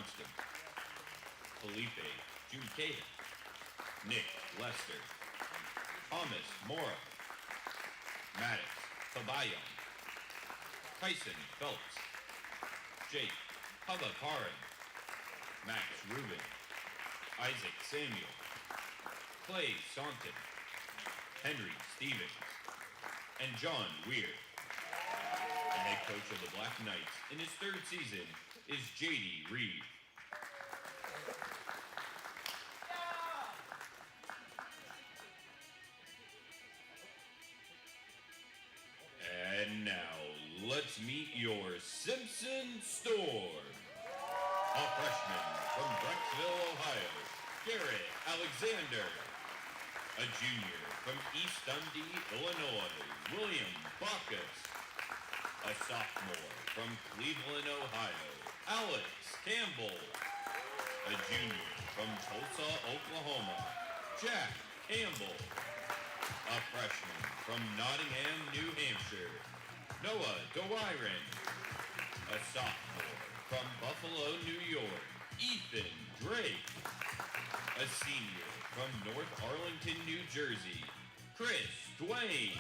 Johnston, Felipe Jucaden, Nick Lester, Thomas Mora, Maddox Tabayon, Tyson Phelps, Jake Hubba-Paran, Max Rubin, Isaac Samuel, Clay Saunton, Henry Stevens, and John Weir. The head coach of the Black Knights in his third season is J.D. Reed. And now, let's meet your Simpson Storm. A freshman from Brecksville, Ohio, Garrett Alexander. A junior from East Dundee, Illinois, William Bacchus. A sophomore from Cleveland, Ohio, Alex Campbell. A junior from Tulsa, Oklahoma, Jack Campbell. A freshman from Nottingham, New Hampshire, Noah DeWyron. A sophomore from Buffalo, New York, Ethan Drake. A senior from North Arlington, New Jersey, Chris Dwayne.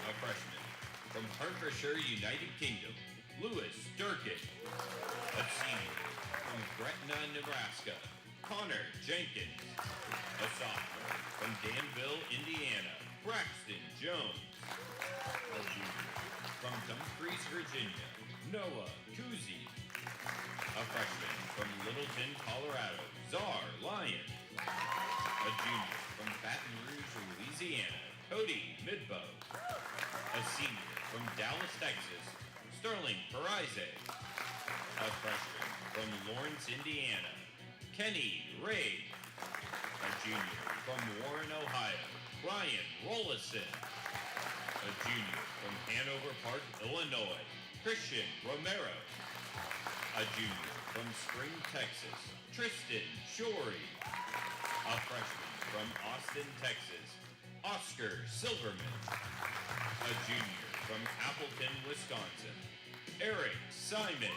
A freshman from Hertfordshire, United Kingdom, Lewis Durkin. A senior from Gretna, Nebraska, Connor Jenkins. A sophomore from Danville, Indiana, Braxton Jones. A junior from Dumfries, Virginia, Noah Kuzi. A freshman from Littleton, Colorado, Czar Lyon. A junior from Baton Rouge, Louisiana, Cody Midbow. A senior from Dallas, Texas, Sterling Perize. A freshman from Lawrence, Indiana, Kenny Ray. A junior from Warren, Ohio, Ryan Rollison. A junior from Hanover Park, Illinois, Christian Romero. A junior from Spring, Texas, Tristan Shorey. A freshman from Austin, Texas, Oscar Silverman. A junior from Appleton, Wisconsin, Eric Simon.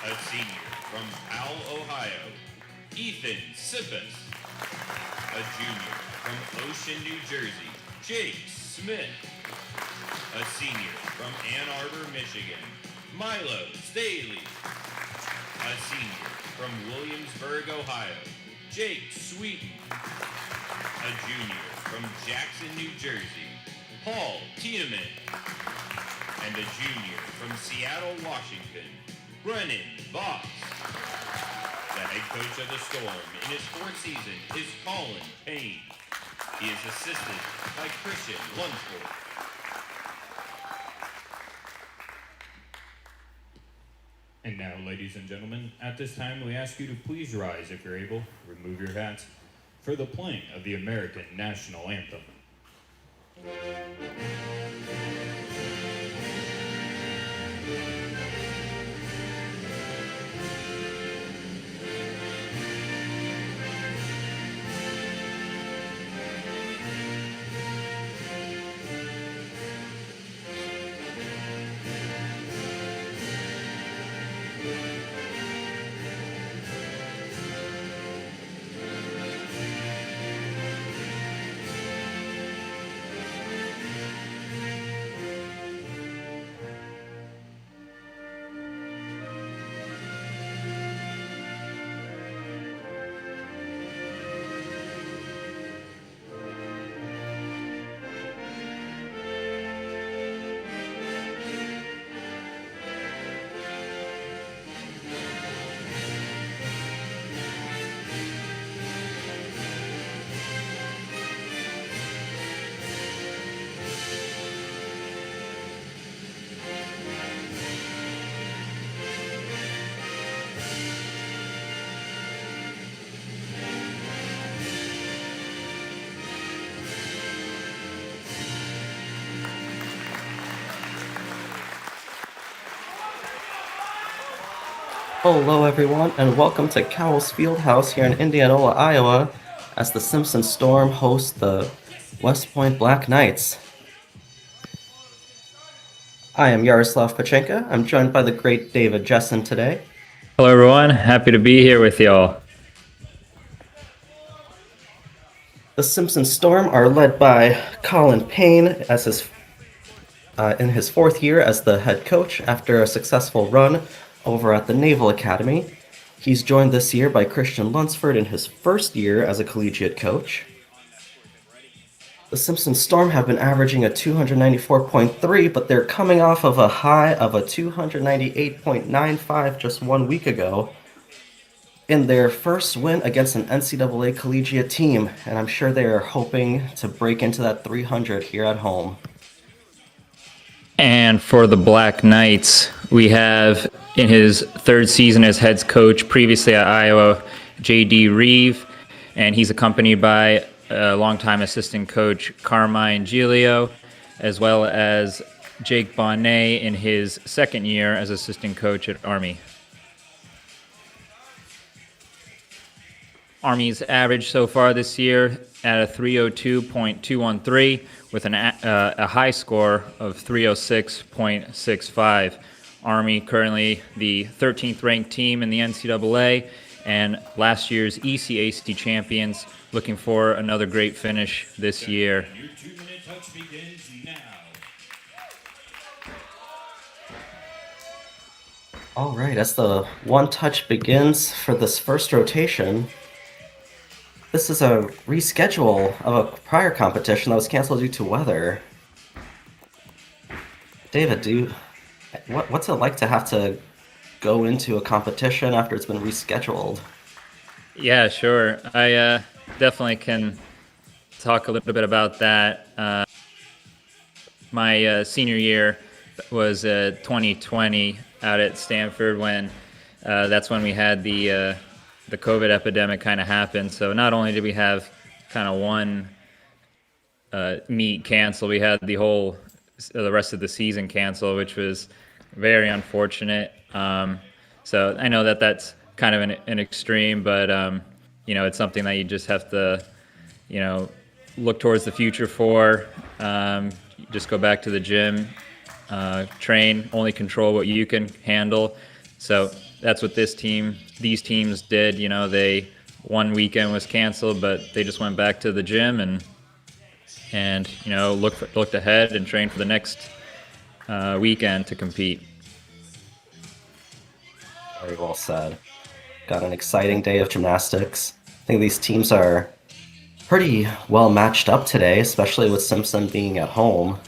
A senior from Powell, Ohio, Ethan Sippis. A junior from Ocean, New Jersey, Jake Smith. A senior from Ann Arbor, Michigan, Milo Staley. A senior from Williamsburg, Ohio, Jake Sweeten. A junior from Jackson, New Jersey, Paul Tiedemann. And a junior from Seattle, Washington, Brennan Voss. The head coach of the Storm in his fourth season is Colin Payne. He is assisted by Christian Lunsford. And now, ladies and gentlemen, at this time we ask you to please rise if you're able, remove your hats, for the playing of the American National Anthem. Hello everyone, and welcome to Cowles Fieldhouse here in Indianola, Iowa, as the Simpson Storm host the West Point Black Knights. I am Yaroslav Pachenka. I'm joined by the great David Jessen today. Hello, everyone. Happy to be here with y'all. The Simpson Storm are led by Colin Payne in his fourth year as the head coach after a successful run over at the Naval Academy. He's joined this year by Christian Lunsford in his first year as a collegiate coach. The Simpson Storm have been averaging a 294.3, but they're coming off of a high of a 298.95 just 1 week ago in their first win against an NCAA collegiate team, and I'm sure they are hoping to break into that 300 here at home. And for the Black Knights, we have in his third season as head coach, previously at Iowa, J.D. Reeve, and he's accompanied by longtime assistant coach Carmine Giglio, as well as Jake Bonnet in his second year as assistant coach at Army. Army's average so far this year at a 302.213 with a high score of 306.65. Army currently the 13th ranked team in the NCAA and last year's ECAC champions, looking for another great finish this year. Your 2-minute touch begins now. All right, as the one touch begins for this first rotation, this is a reschedule of a prior competition that was canceled due to weather. David, what's it like to have to go into a competition after it's been rescheduled? Yeah, sure. I definitely can talk a little bit about that. My senior year was 2020 out at Stanford when that's when we had the COVID epidemic kind of happen. So not only did we have kind of one meet cancel, we had the rest of the season cancel, which was very unfortunate. So I know that that's kind of an extreme, but it's something that you just have to, look towards the future for. Just go back to the gym, train, only control what you can handle. So that's what these teams did. One weekend was canceled, but they just went back to the gym and looked ahead and trained for the next weekend to compete. Very well said. Got an exciting day of gymnastics. I think these teams are pretty well matched up today, especially with Simpson being at home.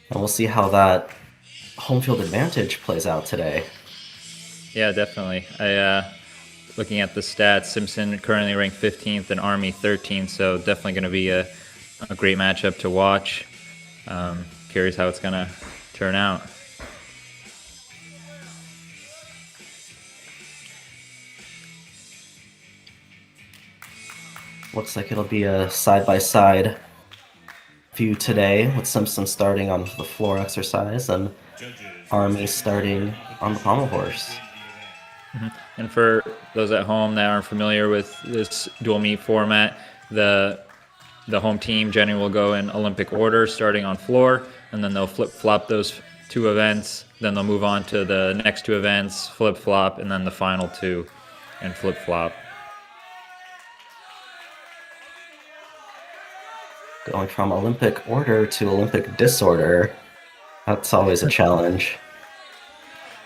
And we'll see how that home field advantage plays out today. Yeah, definitely. Looking at the stats, Simpson currently ranked 15th and Army 13th, so definitely going to be a great matchup to watch. Curious how it's going to turn out. Looks like it'll be a side-by-side view today, with Simpson starting on the floor exercise and Army starting on the pommel horse. Mm-hmm. And for those at home that aren't familiar with this dual meet format, the home team generally will go in Olympic order, starting on floor, and then they'll flip-flop those two events. Then they'll move on to the next two events, flip-flop, and then the final two, and flip-flop. Going from Olympic order to Olympic disorder, that's always a challenge.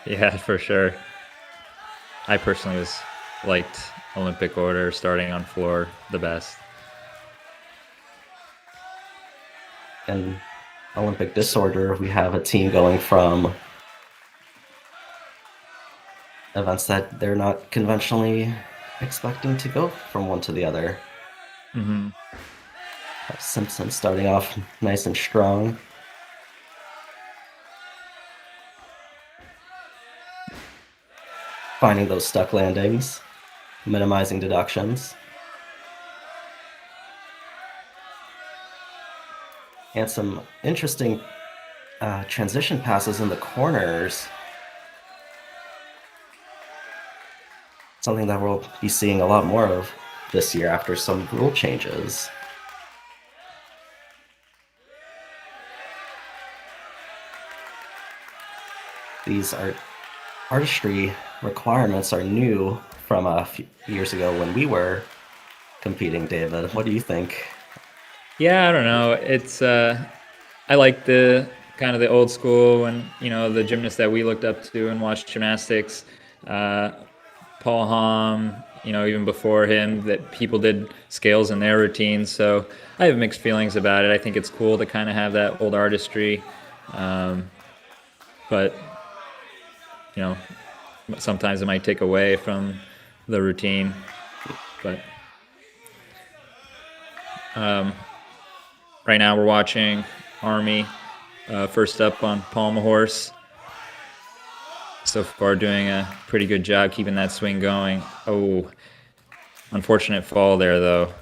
Yeah, for sure. I personally liked Olympic order, starting on floor, the best. In Olympic disorder, we have a team going from events that they're not conventionally expecting to go from one to the other. Mm-hmm. Simpson starting off nice and strong. Finding those stuck landings, minimizing deductions. And some interesting transition passes in the corners. Something that we'll be seeing a lot more of this year after some rule changes. These are artistry requirements are new from a few years ago when we were competing, David. What do you think? Yeah, I don't know. I like the kind of the old school and the gymnasts that we looked up to and watched gymnastics. Uh, Paul Hom, even before him, that people did scales in their routines. So I have mixed feelings about it. I think it's cool to kind of have that old artistry, but you know, sometimes it might take away from the routine. But right now we're watching Army first up on Pommel horse. So far doing a pretty good job keeping that swing going. Oh, unfortunate fall there though.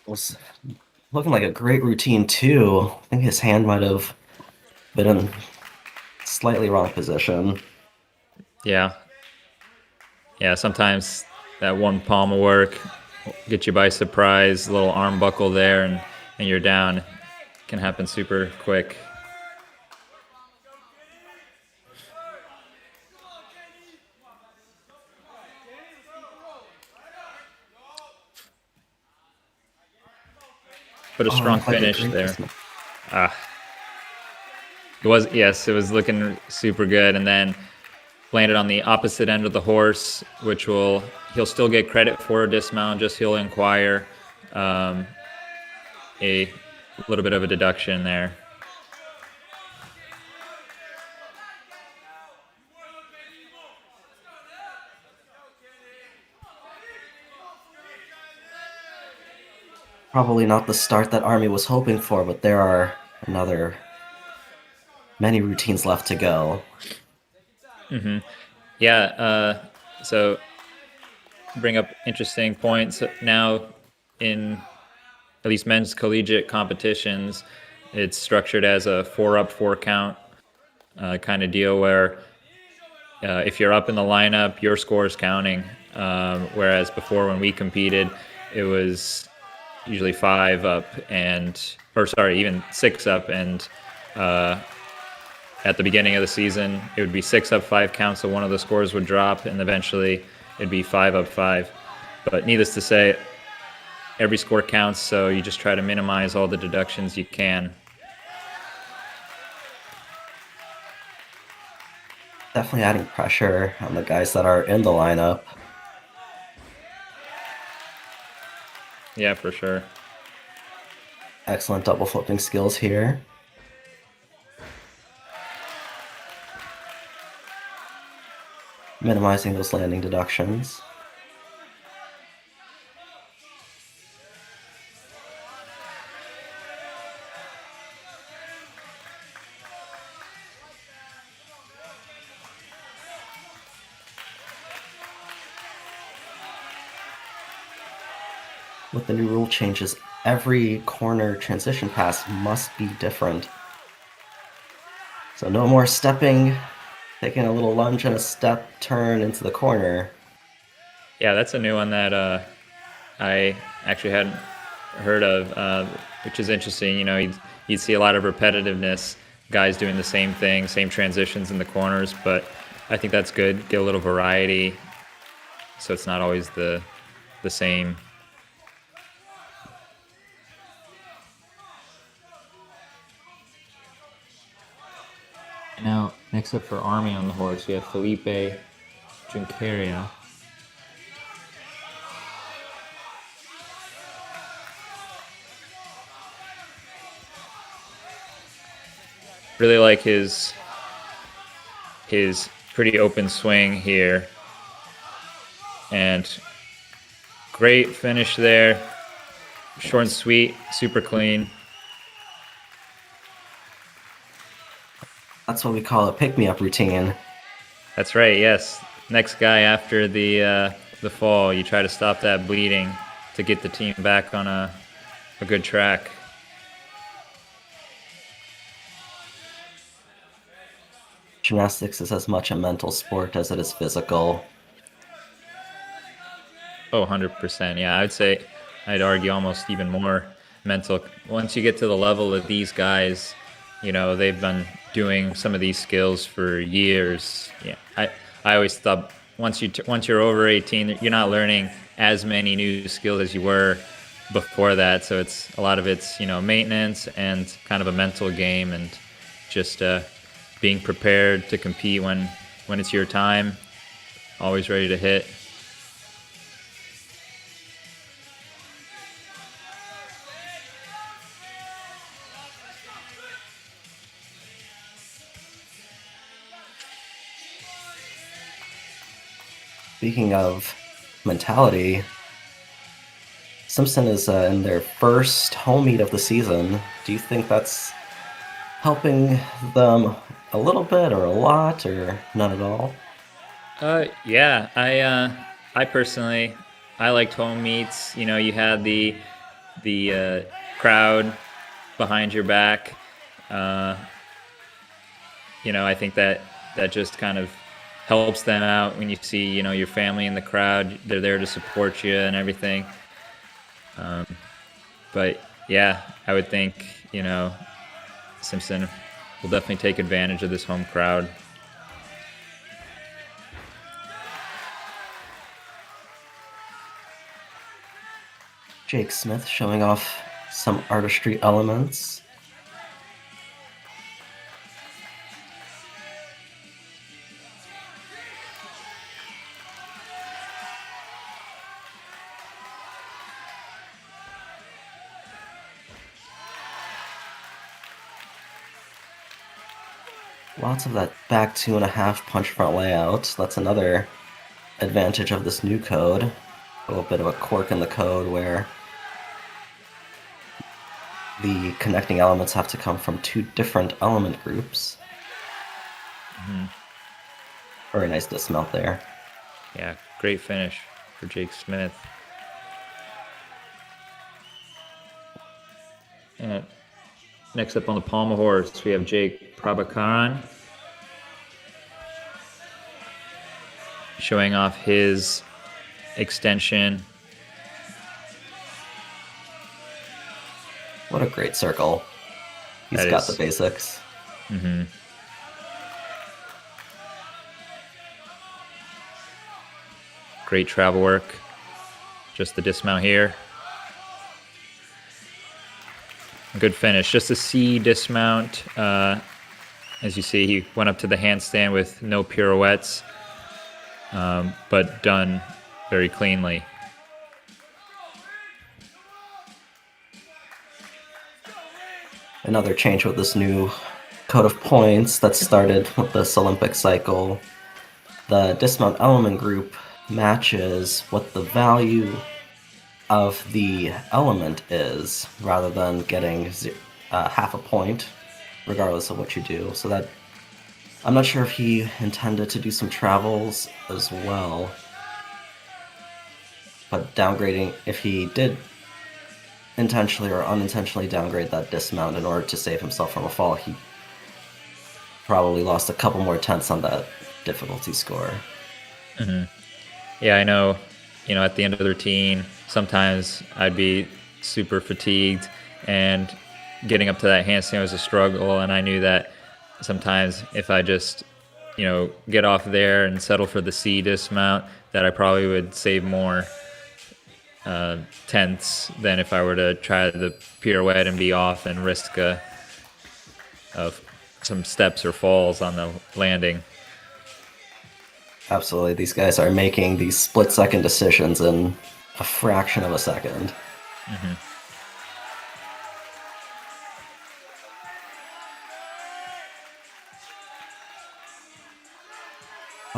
Was looking like a great routine too. I think his hand might have been in slightly wrong position. Yeah. Yeah, sometimes that one palm will work, get you by surprise, a little arm buckle there, and you're down. It can happen super quick. But a Oh, strong looked like a finish great there. dismount. It was looking super good, and then landed on the opposite end of the horse, which he'll still get credit for a dismount, just he'll inquire a little bit of a deduction there. Probably not the start that Army was hoping for, but there are many routines left to go. Yeah, so bring up interesting points now in at least men's collegiate competitions. It's structured as a 4-up, 4-count kind of deal where if you're up in the lineup, your score is counting. Whereas before, when we competed, it was usually 5 up even 6 up, and at the beginning of the season, it would be 6 up, 5 counts, so one of the scores would drop, and eventually it'd be 5 up, 5. But needless to say, every score counts, so you just try to minimize all the deductions you can. Definitely adding pressure on the guys that are in the lineup. Yeah, for sure. Excellent double flipping skills here. Minimizing those landing deductions. With the new rule changes, every corner transition pass must be different. So no more stepping, taking a little lunge and a step turn into the corner. Yeah, that's a new one that I actually hadn't heard of, which is interesting. You'd see a lot of repetitiveness, guys doing the same thing, same transitions in the corners, but I think that's good. Get a little variety, so it's not always the same. Now, next up for Army on the horse, we have Felipe Junqueira. Really like his pretty open swing here. And great finish there. Short and sweet, super clean. That's what we call a pick-me-up routine. That's right, yes. Next guy after the fall, you try to stop that bleeding to get the team back on a good track. Gymnastics is as much a mental sport as it is physical. Oh, 100%. Yeah, I'd argue almost even more mental. Once you get to the level of these guys, they've been doing some of these skills for years. Yeah, I always thought once you're over 18, you're not learning as many new skills as you were before that. So a lot of it's maintenance and kind of a mental game, and just being prepared to compete when it's your time, always ready to hit. Speaking of mentality, Simpson is in their first home meet of the season. Do you think that's helping them a little bit or a lot or none at all? Yeah, I personally, I liked home meets. You had the crowd behind your back. I think that just kind of helps them out when you see your family in the crowd. They're there to support you and everything. But yeah, I would think Simpson will definitely take advantage of this home crowd. Jake Smith showing off some artistry elements. Lots of that back 2.5 punch front layout. That's another advantage of this new code. A little bit of a quirk in the code where the connecting elements have to come from 2 different element groups. Mm-hmm. Very nice dismount there. Yeah, great finish for Jake Smith. And next up on the Pommel horse, we have Jake Prabhakaran showing off his extension. What a great circle. He's got the basics. Mm-hmm. Great travel work. Just the dismount here. Good finish. Just a C dismount. As you see, he went up to the handstand with no pirouettes, but done very cleanly. Another change with this new code of points that started with this Olympic cycle. The dismount element group matches what the value of the element is, rather than getting half a point regardless of what you do. So that, I'm not sure if he intended to do some travels as well, but downgrading, if he did intentionally or unintentionally downgrade that dismount in order to save himself from a fall, he probably lost a couple more tenths on that difficulty score. Mm-hmm. Yeah, I know, at the end of the routine, sometimes I'd be super fatigued, and getting up to that handstand was a struggle, and I knew that sometimes if I just, get off there and settle for the C dismount, that I probably would save more tenths than if I were to try the pirouette and be off and risk of some steps or falls on the landing. Absolutely, these guys are making these split-second decisions in a fraction of a second. Mm-hmm.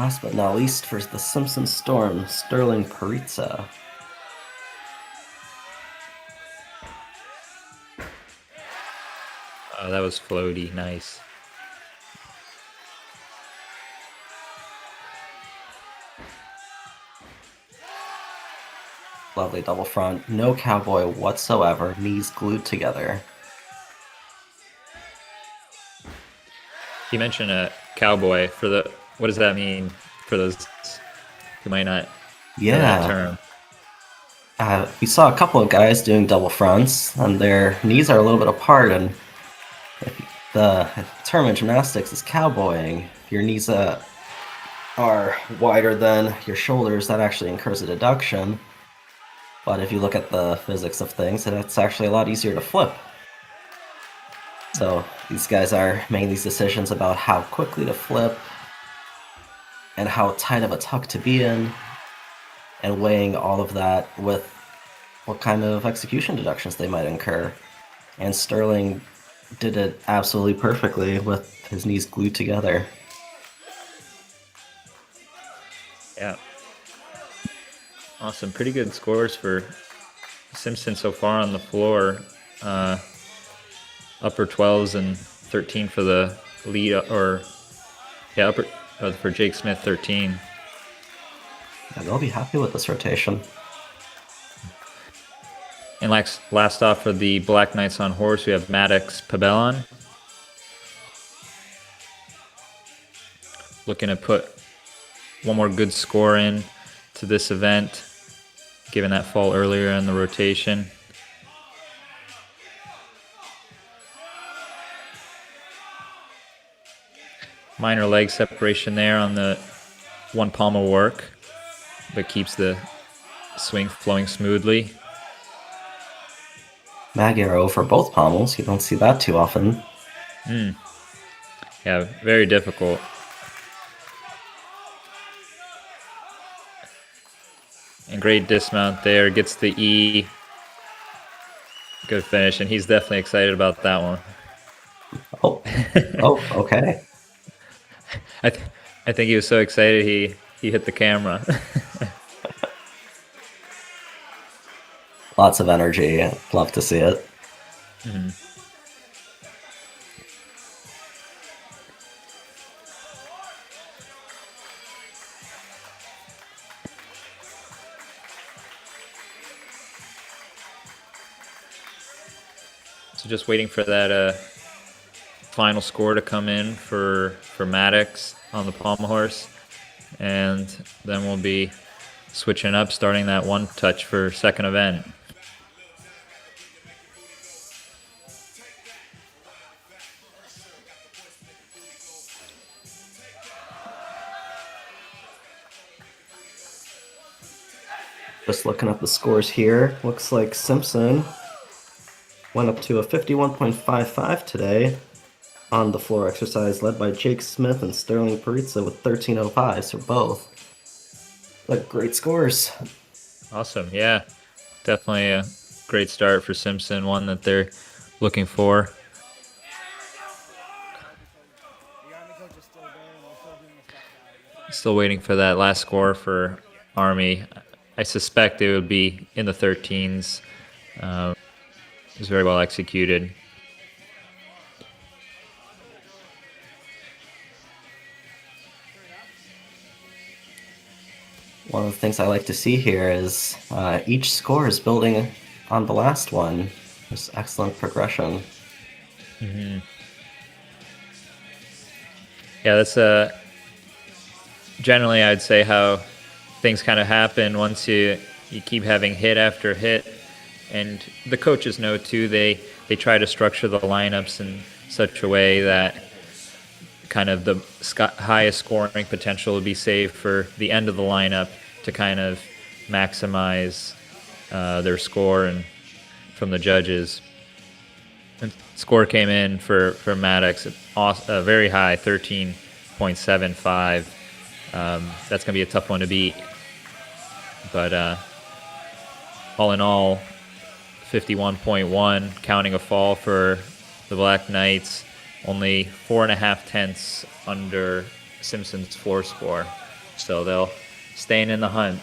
Last but not least, for the Simpson Storm, Sterling Paritza. Oh, that was floaty, nice. Lovely double front, no cowboy whatsoever, knees glued together. You mentioned a cowboy. What does that mean for those who might not know that term? We saw a couple of guys doing double fronts, and their knees are a little bit apart, and The term in gymnastics is cowboying. If your knees are wider than your shoulders, that actually incurs a deduction. But if you look at the physics of things, it's actually a lot easier to flip. So these guys are making these decisions about how quickly to flip and how tight of a tuck to be in, and weighing all of that with what kind of execution deductions they might incur. And Sterling did it absolutely perfectly with his knees glued together. Yeah. Awesome. Pretty good scores for Simpson so far on the floor. Upper 12s and 13 for the lead, for Jake Smith, 13. And they'll be happy with this rotation. And last off for the Black Knights on horse, we have Maddox Pabellon. Looking to put one more good score in to this event, given that fall earlier in the rotation. Minor leg separation there on the one pommel work, but keeps the swing flowing smoothly. Mag arrow for both pommels. You don't see that too often. Yeah, very difficult. And great dismount there. Gets the E. Good finish, and he's definitely excited about that one. Oh, okay. I think he was so excited he hit the camera. Lots of energy. Love to see it. So just waiting for that final score to come in for Maddox on the pommel horse, and then we'll be switching up, starting that one touch for second event. Just looking at the scores here, looks like Simpson went up to a 51.55 today on the floor exercise, led by Jake Smith and Sterling Paritza with 13.05s for both. Like, great scores. Awesome, yeah. Definitely a great start for Simpson, one that they're looking for. Still waiting for that last score for Army. I suspect it would be in the 13s. It was very well executed. One of the things I like to see here is each score is building on the last one. There's excellent progression. Mm-hmm. Yeah, that's generally I'd say how things kind of happen once you keep having hit after hit. And the coaches know too, they try to structure the lineups in such a way that kind of the highest scoring potential would be saved for the end of the lineup to kind of maximize their score and from the judges. And score came in for Maddox a very high 13.75. That's going to be a tough one to beat. But all in all, 51.1, counting a fall for the Black Knights, only 4.5 tenths under Simpson's floor score. So they'll staying in the hunt.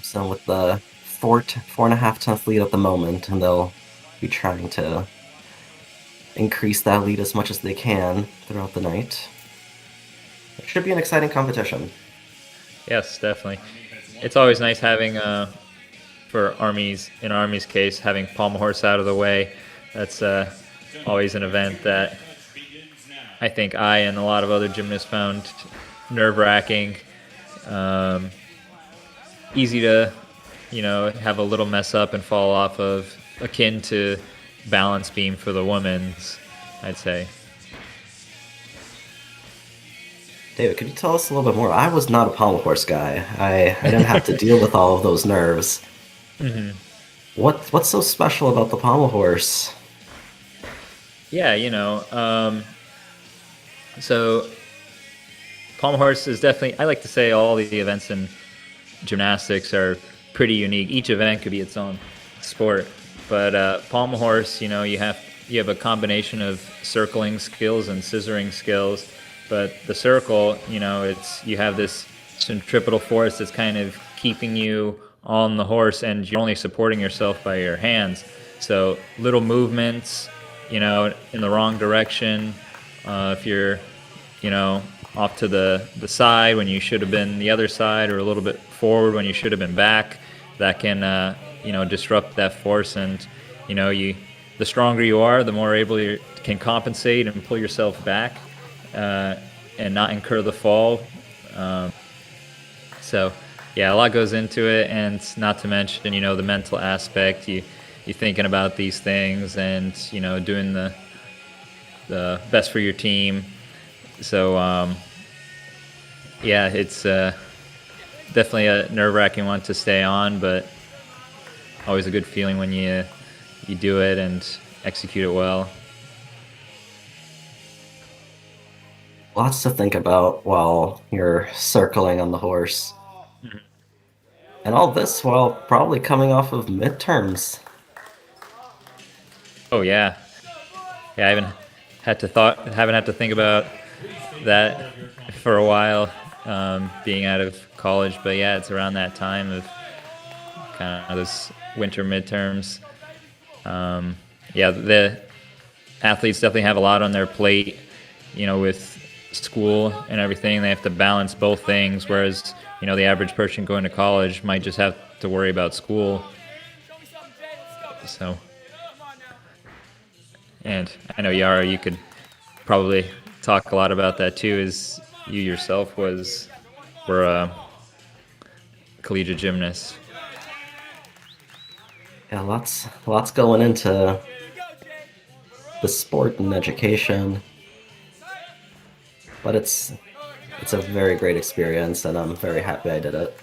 Simpson with the 4.5 tenth lead at the moment, and they'll be trying to increase that lead as much as they can throughout the night. It should be an exciting competition. Yes, definitely. It's always nice having, for Army's case, having pommel horse out of the way. That's always an event that I think I and a lot of other gymnasts found nerve-wracking, easy to have a little mess up and fall off of, akin to balance beam for the women's, I'd say. David, could you tell us a little bit more? I was not a pommel horse guy. I didn't have to deal with all of those nerves. What's so special about the pommel horse? Yeah, so pommel horse is definitely, I like to say all the events in gymnastics are pretty unique. Each event could be its own sport, but pommel horse, you have a combination of circling skills and scissoring skills. But the circle, you have this centripetal force that's kind of keeping you on the horse, and you're only supporting yourself by your hands. So little movements, in the wrong direction, if you're, off to the side when you should have been the other side, or a little bit forward when you should have been back, that can, disrupt that force. And, the stronger you are, the more able you can compensate and pull yourself back. And not incur the fall. So, yeah, a lot goes into it, and not to mention, the mental aspect. You're thinking about these things, and doing the best for your team. So, yeah, it's definitely a nerve-wracking one to stay on, but always a good feeling when you do it and execute it well. Lots to think about while you're circling on the horse. And all this while probably coming off of midterms. Oh yeah, I haven't had to think about that for a while, being out of college. But yeah, it's around that time of kind of those winter midterms. Yeah, the athletes definitely have a lot on their plate, with school and everything. They have to balance both things, whereas the average person going to college might just have to worry about school. So, and I know, Yara, you could probably talk a lot about that too, as you yourself were a collegiate gymnast. Yeah, lots going into the sport and education. But it's a very great experience, and I'm very happy I did it.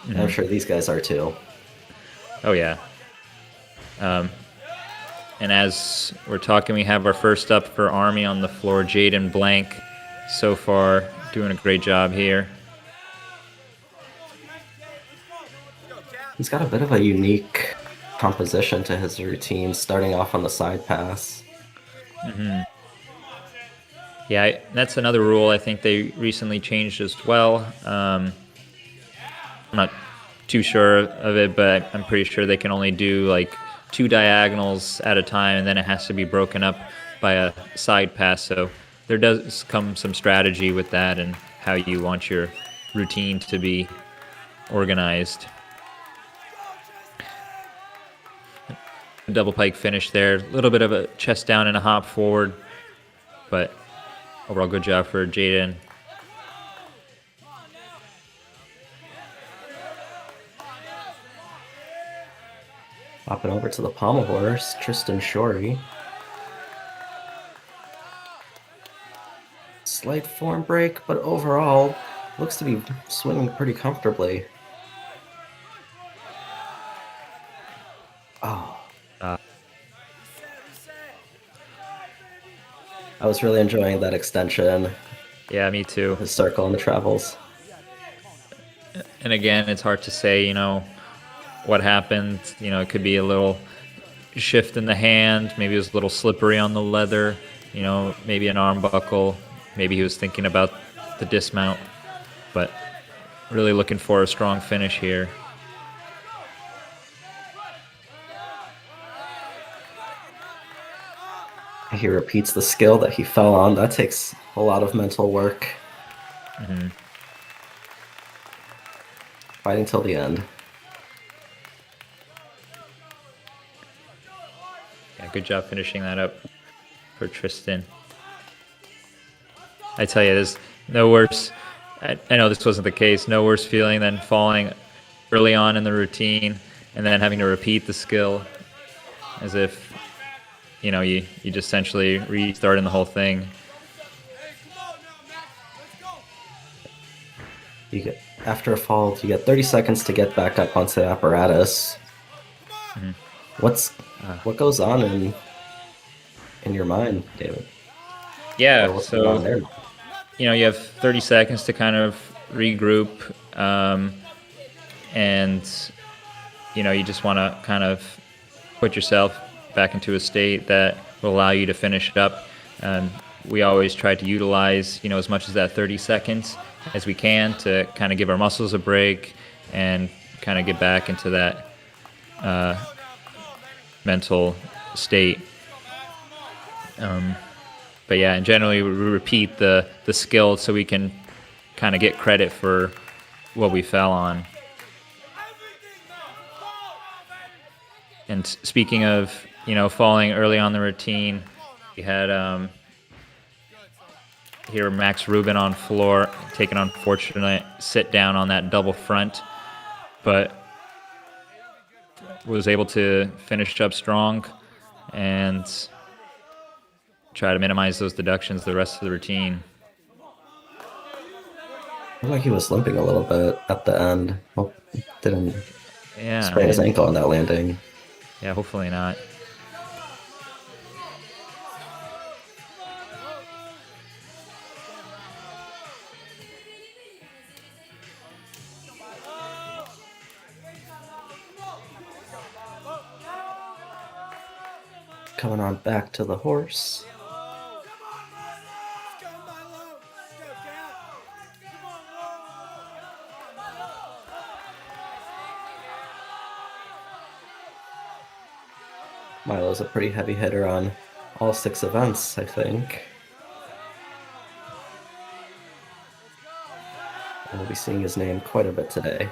And I'm sure these guys are too. Oh yeah. And as we're talking, we have our first up for Army on the floor, Jaden Blank. So far, doing a great job here. He's got a bit of a unique composition to his routine, starting off on the side pass. Yeah, that's another rule I think they recently changed as well. I'm not too sure of it, but I'm pretty sure they can only do like 2 diagonals at a time, and then it has to be broken up by a side pass. So there does come some strategy with that, and how you want your routine to be organized. Double pike finish there. A little bit of a chest down and a hop forward, but overall good job for Jaden. Hopping over to the pommel horse, Tristan Shorey. Slight form break, but overall looks to be swinging pretty comfortably. Oh. I was really enjoying that extension. Yeah, me too. The circle and the travels. And again, it's hard to say, what happened. It could be a little shift in the hand. Maybe it was a little slippery on the leather. Maybe an arm buckle. Maybe he was thinking about the dismount. But really looking for a strong finish here. He repeats the skill that he fell on. That takes a lot of mental work. Fighting till the end. Yeah, good job finishing that up for Tristan. I tell you, there's no worse. I know this wasn't the case. No worse feeling than falling early on in the routine, and then having to repeat the skill as if, you just essentially restarting the whole thing. You get after a fall, you get 30 seconds to get back up onto the apparatus. What goes on in your mind, David? Or Yeah, what's going on so, there? you have 30 seconds to kind of regroup, and, you just want to kind of put yourself back into a state that will allow you to finish it up. We always try to utilize, as much as that 30 seconds as we can to kind of give our muscles a break and kind of get back into that mental state. But yeah, and generally we repeat the skill so we can kind of get credit for what we fell on. And speaking of, falling early on the routine, we had here Max Rubin on floor, taking an unfortunate sit down on that double front, but was able to finish up strong and try to minimize those deductions the rest of the routine. Looked like he was limping a little bit at the end. Well, didn't Yeah, sprain his ankle on that landing. yeah, hopefully not. Coming on back to the horse. Milo's a pretty heavy hitter on all 6 events, I think. And we'll be seeing his name quite a bit today.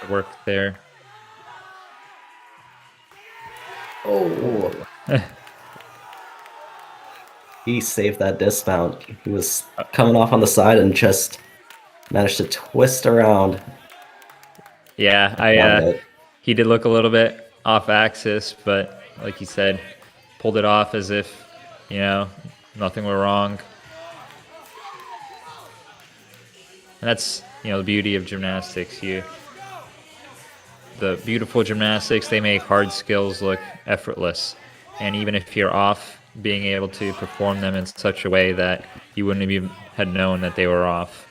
Work there. Oh! He saved that dismount. He was coming off on the side and just managed to twist around. Yeah, he did look a little bit off axis, but like you said, pulled it off as if, nothing were wrong. And that's, the beauty of gymnastics. The beautiful gymnastics, they make hard skills look effortless. And even if you're off, being able to perform them in such a way that you wouldn't have even had known that they were off.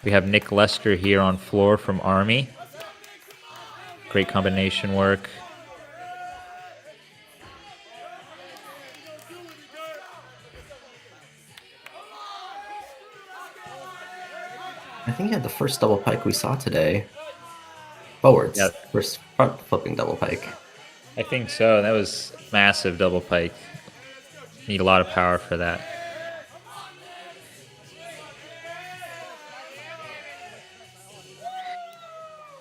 We have Nick Lester here on floor from Army. Great combination work. I think he had the first double pike we saw today. Forwards. Yep. First front flipping double pike. I think so. That was massive double pike. Need a lot of power for that.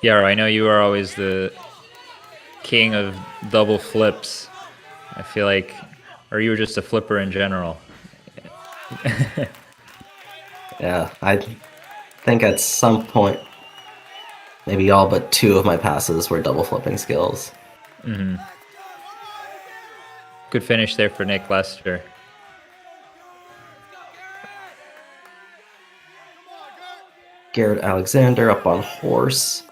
Yeah, I know you are always the king of double flips. I feel like, or you were just a flipper in general. Yeah, I think at some point, maybe all but 2 of my passes were double flipping skills. Mm-hmm. Good finish there for Nick Lester. Garrett Alexander up on horse.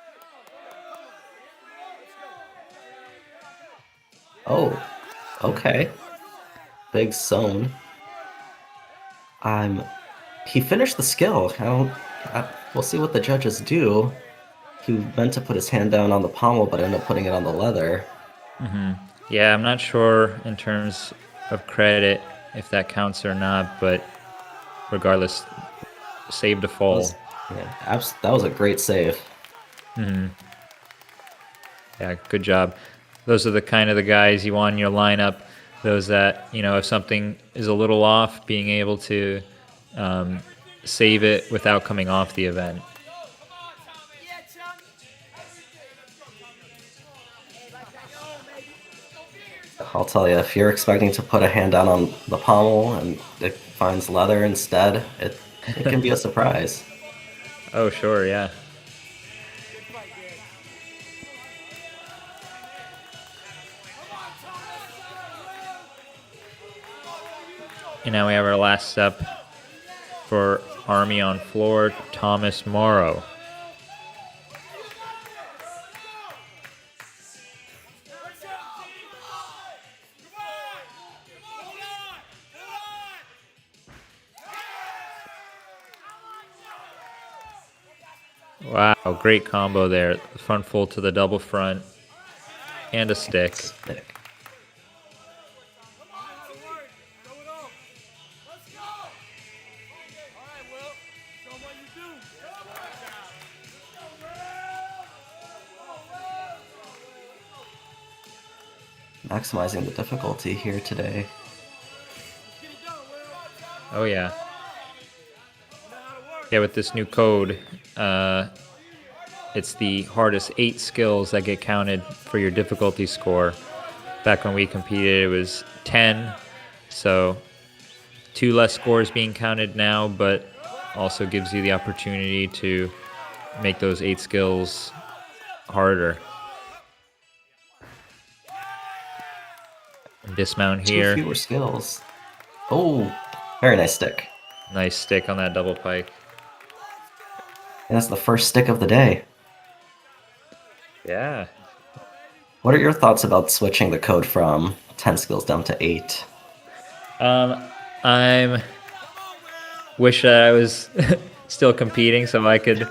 Oh, okay. Big zone. He finished the skill. We'll see what the judges do. He meant to put his hand down on the pommel, but ended up putting it on the leather. Mm-hmm. Yeah, I'm not sure in terms of credit if that counts or not, but regardless, saved a fall. That was a great save. Mm-hmm. Yeah, good job. Those are the kind of the guys you want in your lineup. Those that, if something is a little off, being able to save it without coming off the event. I'll tell you, if you're expecting to put a hand down on the pommel and it finds leather instead, it can be a surprise. Oh, sure, yeah. And now we have our last step for Army on floor, Thomas Morrow. Wow, great combo there. Front full to the double front and a stick. Stick. Maximizing the difficulty here today. Oh, yeah. Yeah, with this new code, it's the hardest 8 skills that get counted for your difficulty score. Back when we competed, it was 10, so 2 less scores being counted now, but also gives you the opportunity to make those 8 skills harder. Dismount here. 2 fewer skills. Oh, very nice stick. Nice stick on that double pike. And that's the first stick of the day. Yeah. What are your thoughts about switching the code from 10 skills down to 8? I'm wish that I was still competing so I could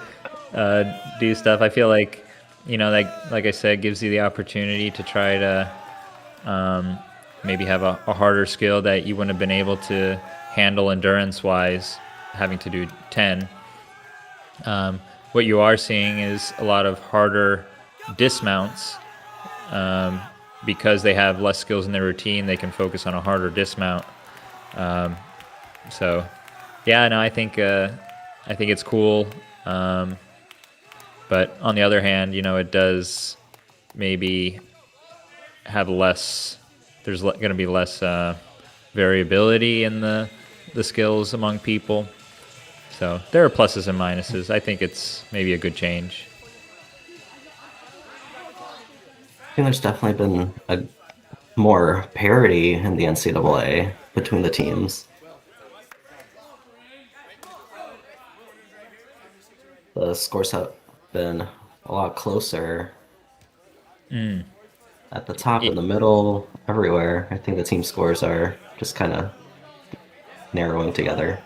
do stuff. I feel like, like I said, gives you the opportunity to try to maybe have a harder skill that you wouldn't have been able to handle endurance-wise, having to do 10. What you are seeing is a lot of harder dismounts. Because they have less skills in their routine, they can focus on a harder dismount. So, yeah, no, I think it's cool. But on the other hand, it does maybe have less. There's going to be less variability in the skills among people. So there are pluses and minuses. I think it's maybe a good change. I think there's definitely been a more parity in the NCAA between the teams. The scores have been a lot closer at the top, in the middle, everywhere. I think the team scores are just kind of narrowing together.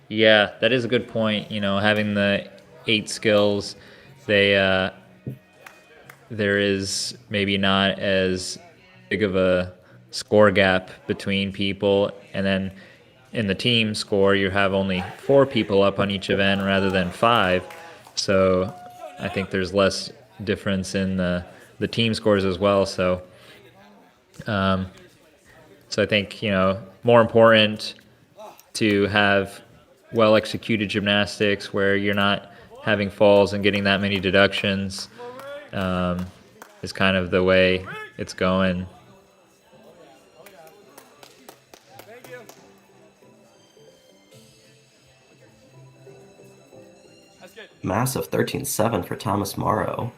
Yeah, that is a good point. Having the 8 skills, there is maybe not as big of a score gap between people. And then in the team score, you have only 4 people up on each event rather than 5. So I think there's less difference in the team scores as well. So, I think, more important to have well-executed gymnastics where you're not having falls and getting that many deductions is kind of the way it's going. Massive 13-7 for Thomas Morrow.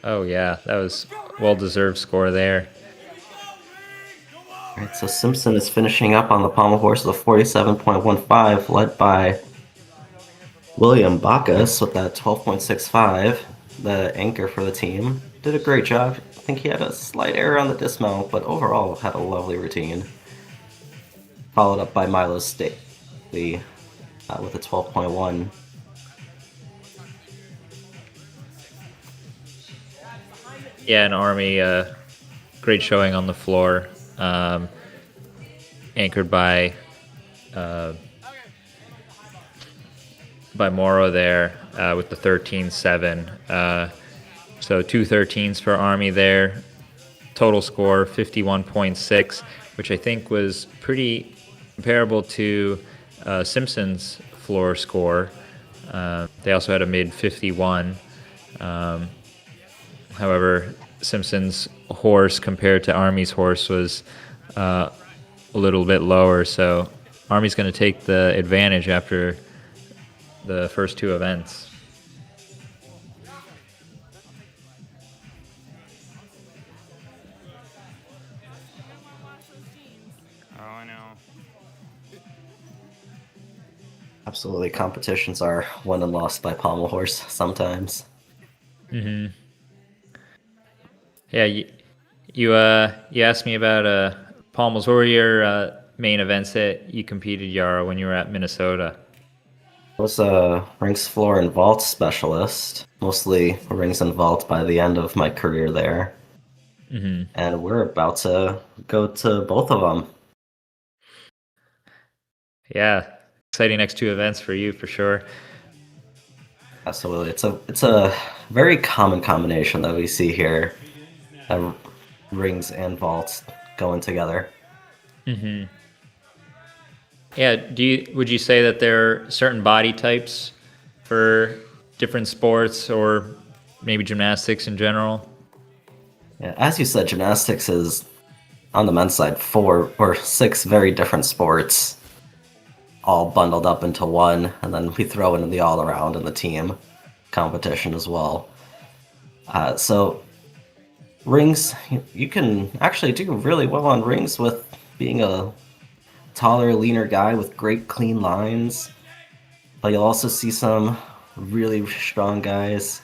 Oh, yeah, that was well-deserved score there. All right, so Simpson is finishing up on the pommel horse with a 47.15, led by William Bacchus with that 12.65, the anchor for the team. Did a great job. I think he had a slight error on the dismount, but overall had a lovely routine. Followed up by Milo Staley with a 12.1. Yeah, an Army, great showing on the floor, anchored by Morrow there with the 13-7. So 2 13s for Army there. Total score 51.6, which I think was pretty comparable to Simpson's floor score. They also had a mid 51. However, Simpson's horse compared to Army's horse was a little bit lower, so Army's going to take the advantage after the first two events. Oh, I know. Absolutely, competitions are won and lost by pommel horse sometimes. Yeah, you asked me about pommels. What were your main events that you competed, Yara, when you were at Minnesota? I was a rings floor and vault specialist, mostly rings and vault by the end of my career there. And we're about to go to both of them. Yeah, exciting next two events for you for sure. Absolutely, it's a very common combination that we see here, rings and vaults going together. Yeah, would you say that there are certain body types for different sports or maybe gymnastics in general? Yeah, as you said, gymnastics is on the men's side 4 or 6 very different sports, all bundled up into one, and then we throw in the all around and the team competition as well. So rings, you can actually do really well on rings with being a taller, leaner guy with great clean lines, but you'll also see some really strong guys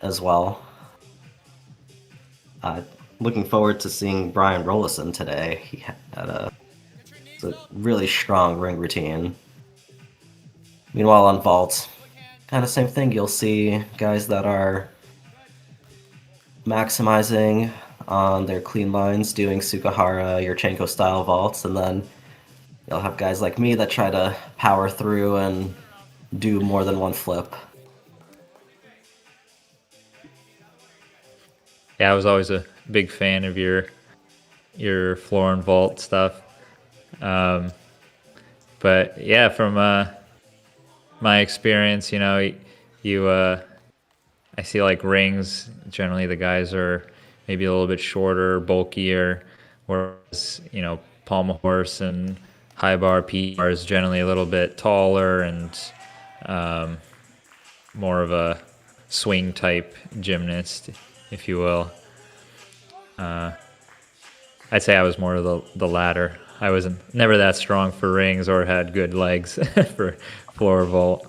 as well. Looking forward to seeing Brian Rollison today. He had a really strong ring routine. Meanwhile, on vault, kind of same thing. You'll see guys that are maximizing on their clean lines, doing Sukahara, Yurchenko style vaults, and then you'll have guys like me that try to power through and do more than one flip. Yeah, I was always a big fan of your floor and vault stuff. But yeah, from my experience, I see like rings. Generally, the guys are maybe a little bit shorter, bulkier, whereas pommel horse and high bar PR is generally a little bit taller and more of a swing type gymnast, if you will. I'd say I was more of the latter. I was never that strong for rings or had good legs for floor vault.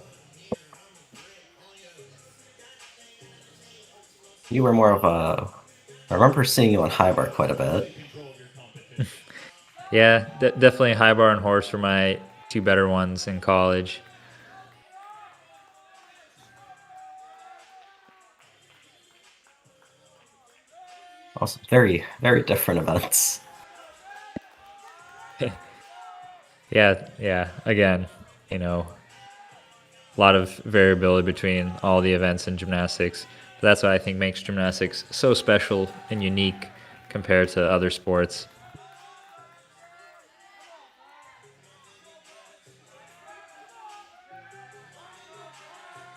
You were more of a... I remember seeing you on high bar quite a bit. Yeah, definitely high bar and horse were my two better ones in college. Also, very, very different events. Yeah. Again, a lot of variability between all the events in gymnastics. But that's what I think makes gymnastics so special and unique compared to other sports.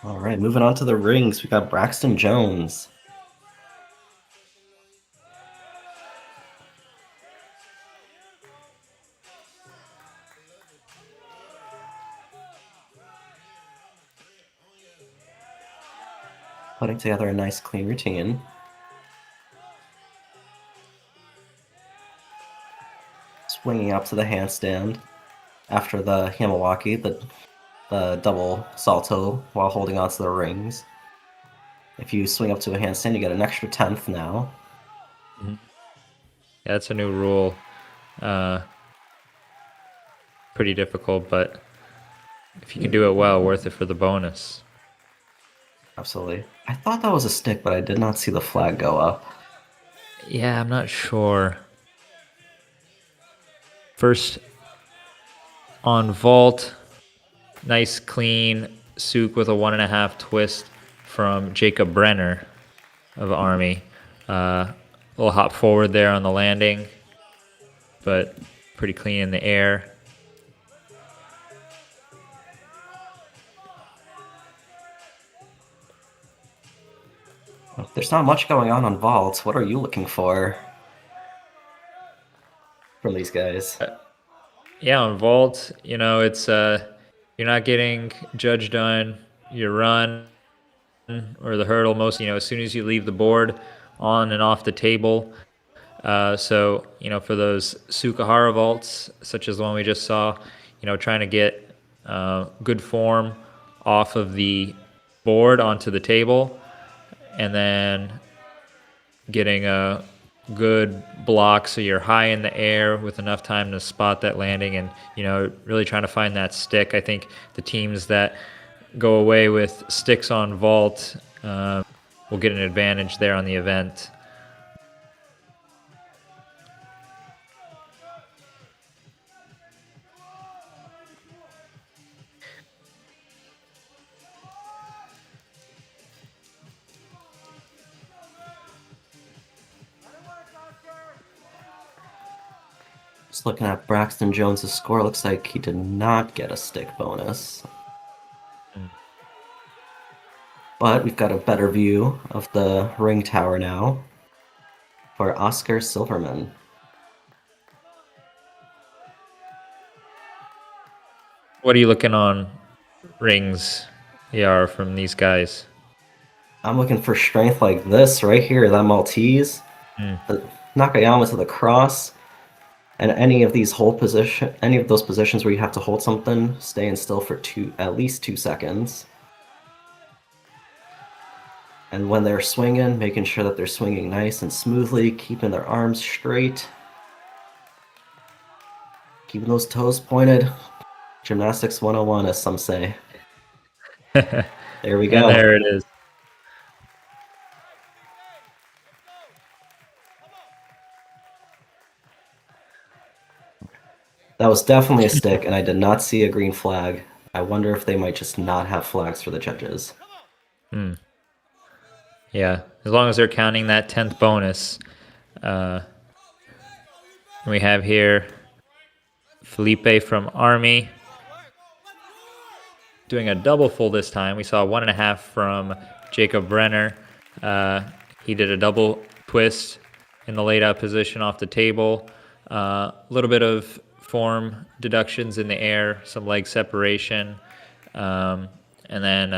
All right, moving on to the rings, we got Braxton Jones. Putting together a nice clean routine. Swinging up to the handstand after the Hamawaki, the double salto while holding onto the rings. If you swing up to a handstand, you get an extra 10th now. Yeah, that's a new rule. Pretty difficult, but if you can do it well, worth it for the bonus. Absolutely. I thought that was a stick, but I did not see the flag go up. Yeah, I'm not sure. First, on vault, nice clean souk with a 1.5 twist from Jacob Brenner of Army. A little hop forward there on the landing, but pretty clean in the air. There's not much going on vaults. What are you looking for from these guys? Yeah, on vault, it's you're not getting judged on your run or the hurdle most, as soon as you leave the board on and off the table. So, for those Sukahara vaults, such as the one we just saw, trying to get good form off of the board onto the table, and then getting a good block so you're high in the air with enough time to spot that landing, and really trying to find that stick. I think the teams that go away with sticks on vault will get an advantage there on the event. Just looking at Braxton Jones's score, looks like he did not get a stick bonus. But we've got a better view of the ring tower now for Oscar Silverman. What are you looking on rings, ER, from these guys? I'm looking for strength like this right here, that Maltese. The Nakayama to the cross. And any of those positions where you have to hold something, staying still for at least 2 seconds. And when they're swinging, making sure that they're swinging nice and smoothly, keeping their arms straight, keeping those toes pointed. Gymnastics 101, as some say. There we go. And there it is. That was definitely a stick, and I did not see a green flag. I wonder if they might just not have flags for the judges. Yeah, as long as they're counting that 10th bonus. We have here Felipe from Army doing a double full this time. We saw 1.5 from Jacob Brenner. He did a double twist in the laid out position off the table. A little bit of form deductions in the air, some leg separation, and then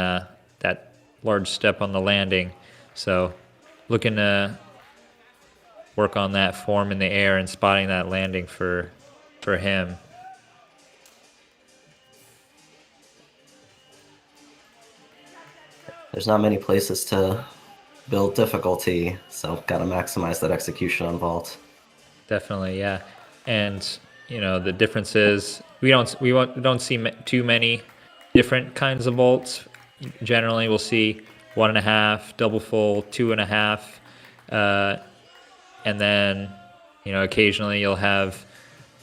that large step on the landing. So looking to work on that form in the air and spotting that landing for him. There's not many places to build difficulty, so gotta maximize that execution on vault. Definitely, yeah. And the difference is we don't see too many different kinds of vaults. Generally, we'll see 1.5, double full, 2.5, and then occasionally you'll have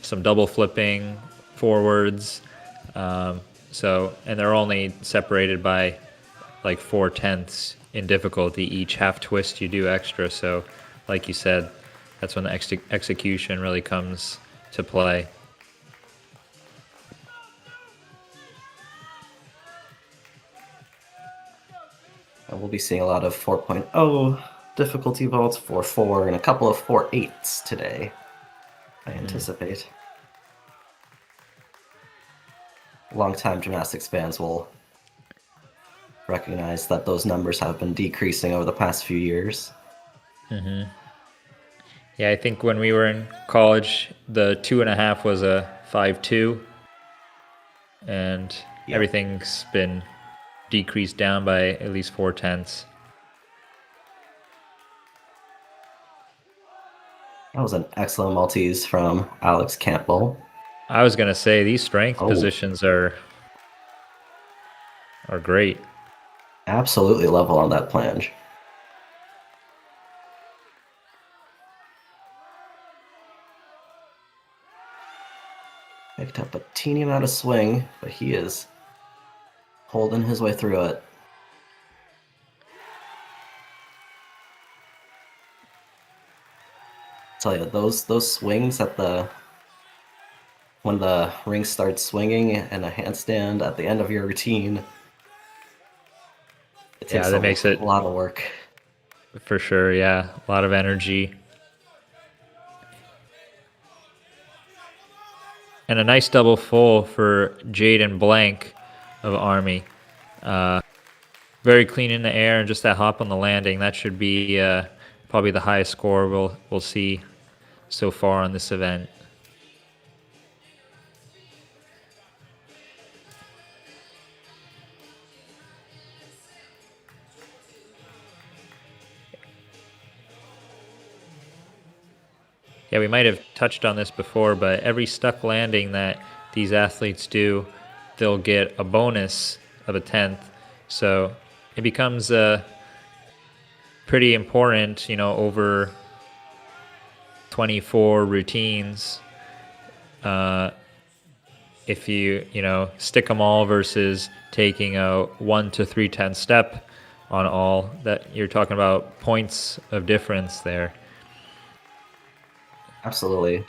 some double flipping forwards. And they're only separated by like 4/10 in difficulty each half twist you do extra. So, like you said, that's when the execution really comes to play. And we'll be seeing a lot of 4.0 difficulty vaults, 4.4, and a couple of 4.8s today, I anticipate. Longtime gymnastics fans will recognize that those numbers have been decreasing over the past few years. Yeah, I think when we were in college, the 2.5 was a 5.2, and everything's been decreased down by at least 4/10. That was an excellent Maltese from Alex Campbell. I was gonna say these strength positions are great. Absolutely level on that planche. Picked up a teeny amount of swing, but he is holding his way through it. Tell you, those swings when the ring starts swinging and a handstand at the end of your routine, it takes that makes it a lot of work. for sure. Yeah, a lot of energy. And a nice double full for Jaden Blank of Army. Very clean in the air and just that hop on the landing. That should be probably the highest score we'll see so far on this event. Yeah, we might have touched on this before, but every stuck landing that these athletes do, they'll get a bonus of a 10th. So it becomes pretty important, over 24 routines. If you stick them all versus taking a 1 to 3/10 step on all, that you're talking about points of difference there. Absolutely.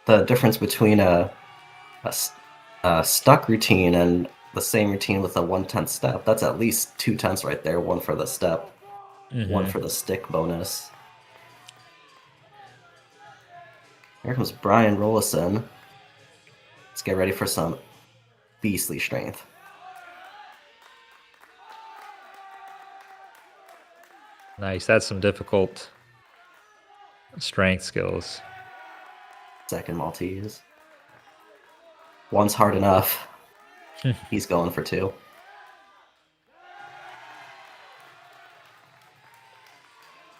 The difference between a stuck routine and the same routine with a 1/10 step, that's at least 2/10 right there. One for the step, one for the stick bonus. Here comes Brian Rollison. Let's get ready for some beastly strength. Nice. That's some difficult strength skills. Second Maltese. One's hard enough. He's going for 2.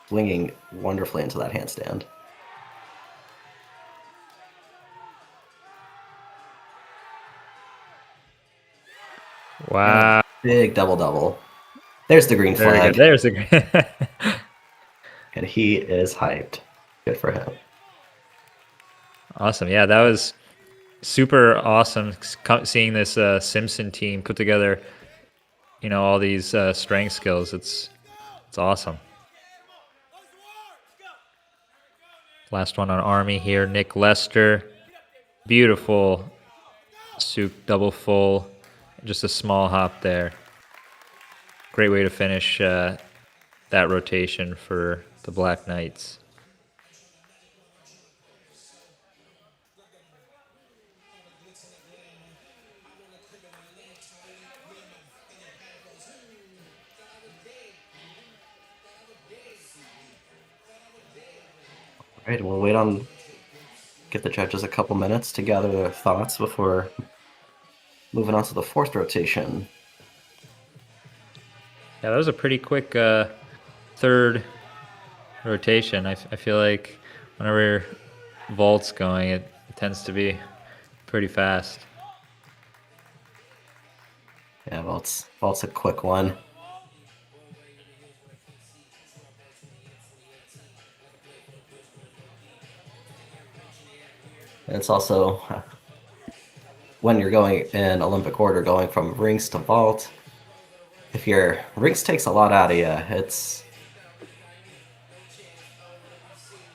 Swinging wonderfully into that handstand. Wow. Big double-double. There's the green Very flag. good. There's the green. And he is hyped. Good for him. Awesome. Yeah, that was super awesome seeing this Simpson team put together, all these strength skills. It's awesome. Last one on Army here, Nick Lester. Beautiful Souk double full. Just a small hop there. Great way to finish that rotation for the Black Knights. All right, we'll give the judges a couple minutes to gather their thoughts before moving on to the 4th rotation. Yeah, that was a pretty quick 3rd rotation. I feel like whenever vault's going, it tends to be pretty fast. Yeah, vault's a quick one. And it's also, when you're going in Olympic order, going from rings to vault, if your rings takes a lot out of you, it's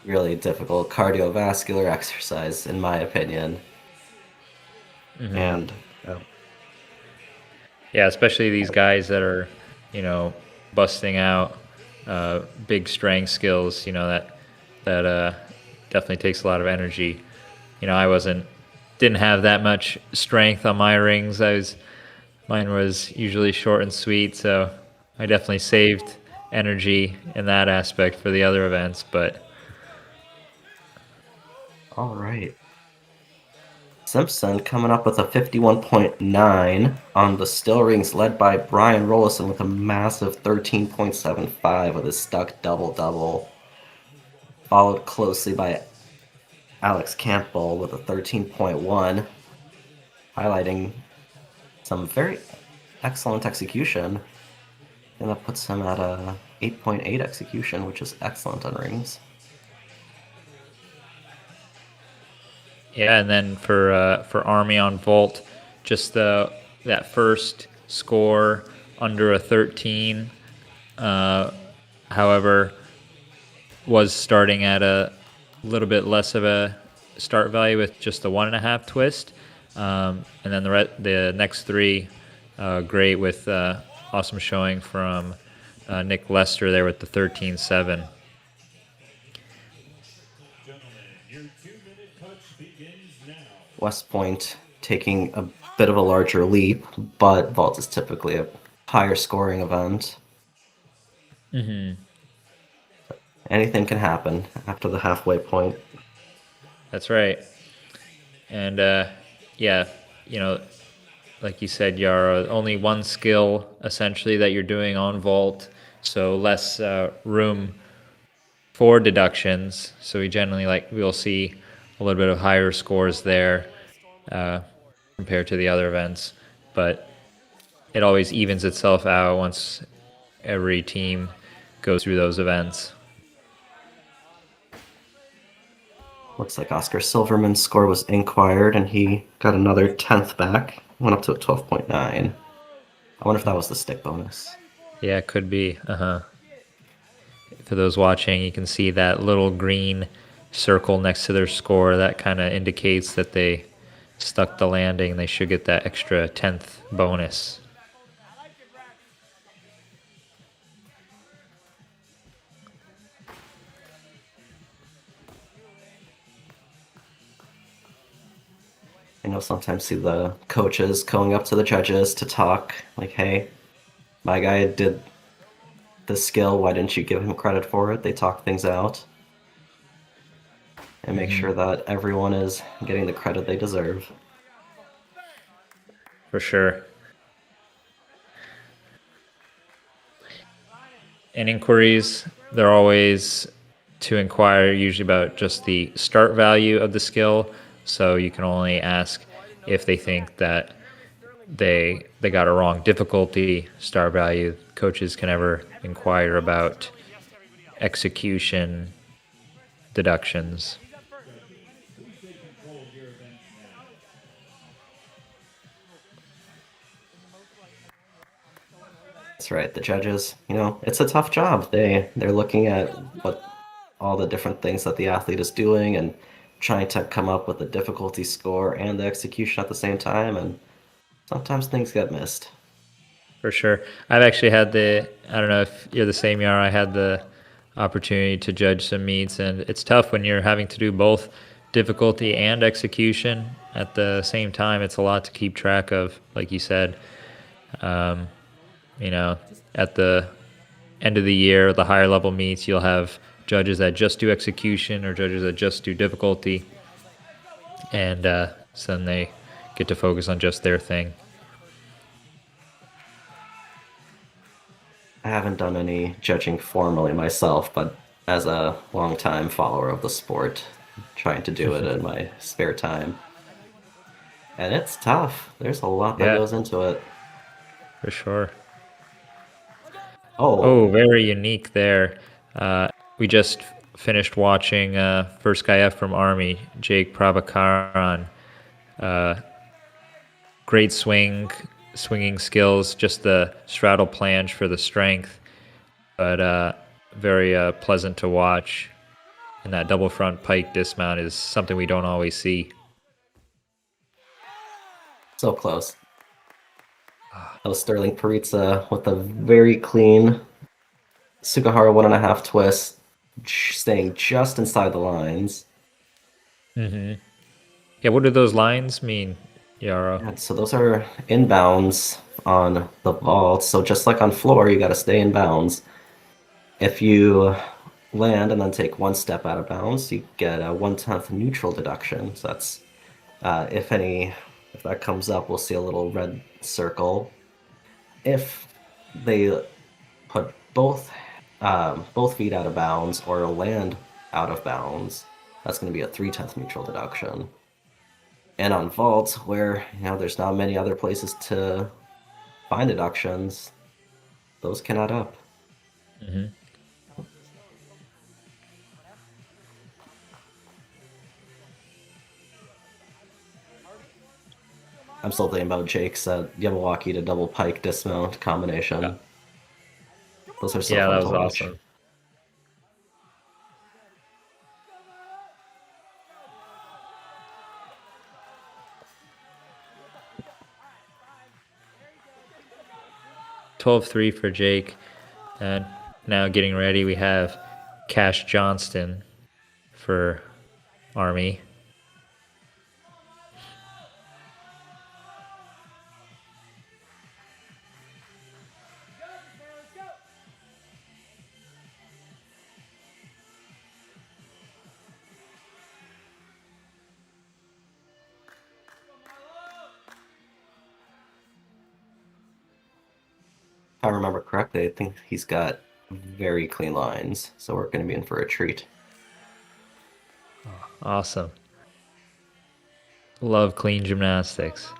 really difficult cardiovascular exercise, in my opinion. And yeah, especially these guys that are, busting out big strength skills. That definitely takes a lot of energy. I didn't have that much strength on my rings. Mine was usually short and sweet, so I definitely saved energy in that aspect for the other events. But all right. Simpson coming up with a 51.9 on the still rings, led by Brian Rollison with a massive 13.75 with his stuck double-double. Followed closely by Alex Campbell with a 13.1, highlighting some very excellent execution. And that puts him at a 8.8 execution, which is excellent on rings. yeah, and then for Army on vault, just that first score under a 13. However, was starting at a little bit less of a start value with just a 1.5 twist, and then the next 3 great with awesome showing from Nick Lester there with the 13-7. Gentlemen, your 2-minute touch begins now. West Point taking a bit of a larger leap, but vault is typically a higher scoring event. Anything can happen after the halfway point. That's right. And yeah, like you said, Yara, only one skill essentially that you're doing on vault, so less room for deductions. So we'll see a little bit of higher scores there compared to the other events, but it always evens itself out once every team goes through those events. Looks like Oscar Silverman's score was inquired, and he got another 10th back. Went up to a 12.9. I wonder if that was the stick bonus. Yeah, it could be. For those watching, you can see that little green circle next to their score. That kind of indicates that they stuck the landing. They should get that extra 10th bonus. I know sometimes see the coaches going up to the judges to talk, like, hey, my guy did this skill, why didn't you give him credit for it? They talk things out and make sure that everyone is getting the credit they deserve. For sure. And inquiries, they're always to inquire usually about just the start value of the skill. So you can only ask if they think that they got a wrong difficulty start value. Coaches can never inquire about execution deductions. That's right, the judges, it's a tough job. They're looking at what all the different things that the athlete is doing and trying to come up with the difficulty score and the execution at the same time, and sometimes things get missed. For sure. I've actually had I don't know if you're the same, Yara, I had the opportunity to judge some meets, and it's tough when you're having to do both difficulty and execution at the same time. It's a lot to keep track of, like you said. At the end of the year, the higher level meets, you'll have judges that just do execution or judges that just do difficulty. And so then they get to focus on just their thing. I haven't done any judging formally myself, but as a longtime follower of the sport, trying to do it in my spare time. And it's tough. There's a lot that goes into it. For sure. Oh, Very unique there. We just finished watching first guy up from Army, Jake Prabhakaran. Great swinging skills, just the straddle planche for the strength, but very pleasant to watch. And that double front pike dismount is something we don't always see. so close. That was Sterling Paritza with a very clean Sugahara 1.5 twist, staying just inside the lines. Yeah, what do those lines mean, Yara? And so those are inbounds on the vault. So just like on floor, you got to stay in bounds. If you land and then take one step out of bounds, you get a 1/10 neutral deduction. So that's if that comes up, we'll see a little red circle. If they put both feet out of bounds or land out of bounds, that's going to be a 3/10 neutral deduction. And on vault, where there's not many other places to find deductions, those can add up. I'm still thinking about Jake's Yamawaki to double pike dismount combination. Yeah. Those are so Yeah, fun that to was watch. awesome. $12-3 for Jake. And now getting ready, we have Cash Johnston for Army. If I remember correctly, I think he's got very clean lines, so we're going to be in for a treat. Awesome. Love clean gymnastics.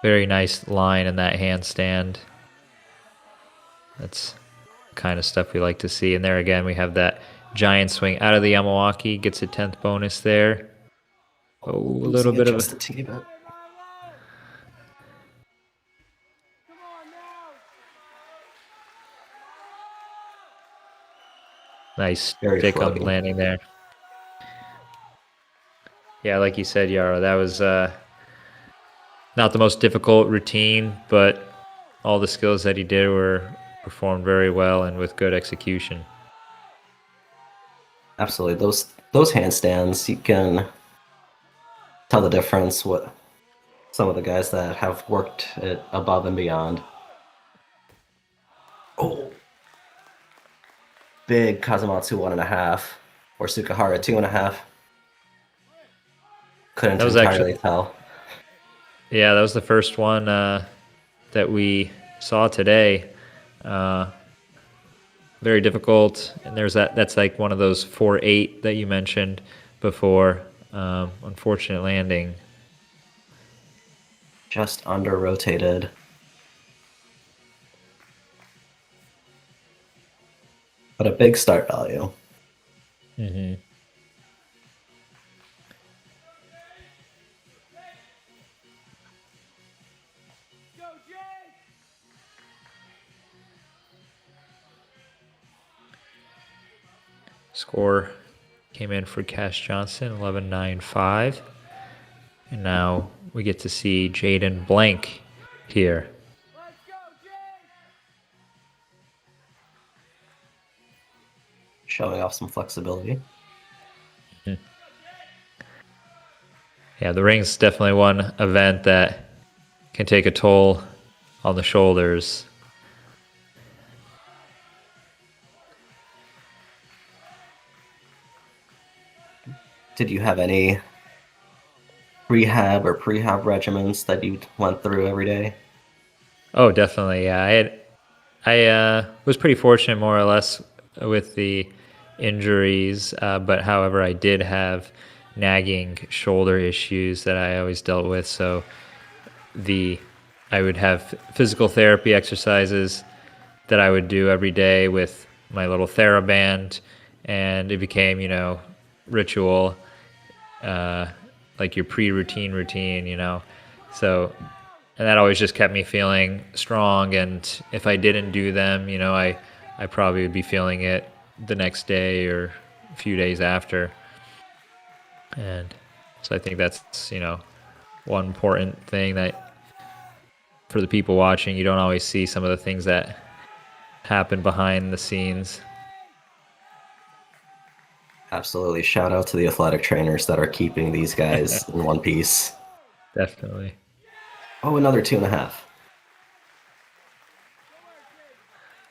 Very nice line in that handstand. That's the kind of stuff we like to see. And there again, we have that giant swing out of the Yamawaki. Gets a 10th bonus there. Oh, a little bit of just a teeny bit. Nice Very stick on floaty. landing there. Yeah, like you said, Yara, that was not the most difficult routine, but all the skills that he did were performed very well and with good execution. Absolutely. Those handstands, you can tell the difference with some of the guys that have worked it above and beyond. Oh. Big Kazumatsu 1.5 or Sukahara 2.5. Couldn't That was entirely actually, tell. yeah, that was the first one that we saw today. Very difficult, and there's that's like one of those 4-8 that you mentioned before. Unfortunate landing. Just under rotated. But a big start value. Mm-hmm. Score came in for Cash Johnson, 11.95. And now we get to see Jaden Blank here. Showing off some flexibility. Yeah, the ring's definitely one event that can take a toll on the shoulders. Did you have any rehab or prehab regimens that you went through every day? Oh, definitely. Yeah, I was pretty fortunate, more or less, with the injuries. But however, I did have nagging shoulder issues that I always dealt with. So I would have physical therapy exercises that I would do every day with my little TheraBand, and it became, ritual, like your pre-routine routine. So, and that always just kept me feeling strong. And if I didn't do them, I probably would be feeling it the next day or a few days after. And so I think that's, one important thing that for the people watching, you don't always see some of the things that happen behind the scenes. Absolutely. Shout out to the athletic trainers that are keeping these guys in one piece. Definitely. Oh, another 2.5.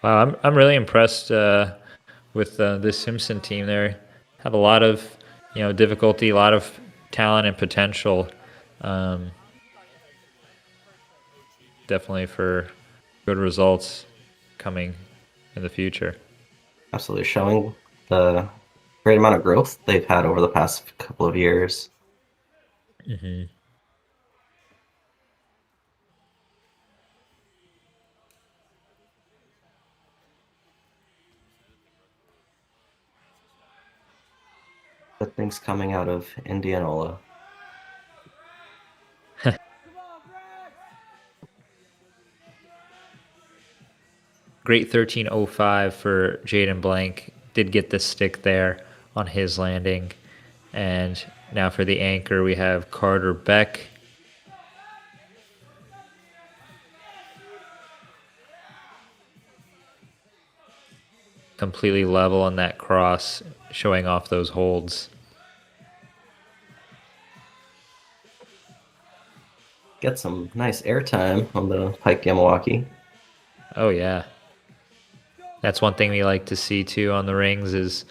Wow, I'm really impressed with this Simpson team. They have a lot of difficulty, a lot of talent and potential. Definitely for good results coming in the future. Absolutely. Showing the great amount of growth they've had over the past couple of years. Mm-hmm. Good things coming out of Indianola. Great 13.05 for Jaden Blank. Did get the stick there on his landing. And now for the anchor, we have Carter Beck. completely level on that cross, showing off those holds. Get some nice airtime on the Pike Yamawaki. Oh yeah, that's one thing we like to see too on the rings is,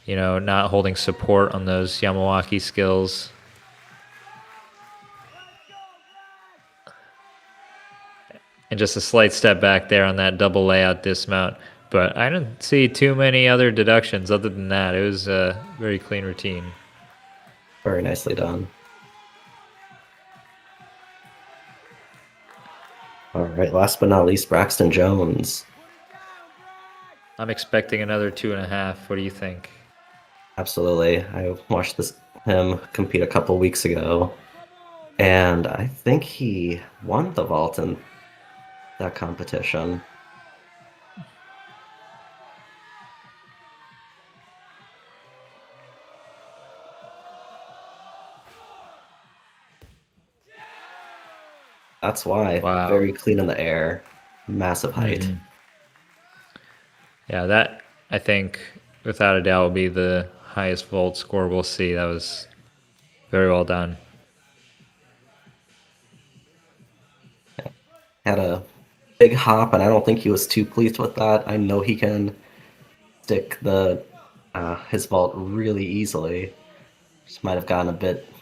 not holding support on those Yamawaki skills. And just a slight step back there on that double layout dismount. But I didn't see too many other deductions other than that. It was a very clean routine. Very nicely done. All right, last but not least, Braxton Jones. I'm expecting another 2.5. What do you think? Absolutely. I watched him compete a couple weeks ago, and I think he won the vault in that competition. That's why. Wow. Very clean in the air. Massive height. Mhm. Yeah, that, I think, without a doubt, will be the highest vault score we'll see. That was very well done. Had a big hop, and I don't think he was too pleased with that. I know he can stick his vault really easily. Just might have gotten a bit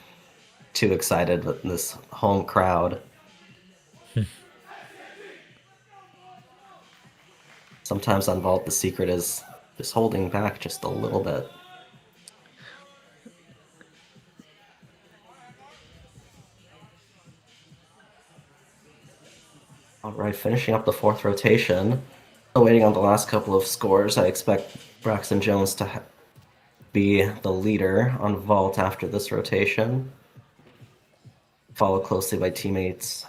too excited with this home crowd. Sometimes on vault, the secret is just holding back just a little bit. All right, finishing up the fourth rotation. Still waiting on the last couple of scores. I expect Braxton Jones to be the leader on vault after this rotation. Followed closely by teammates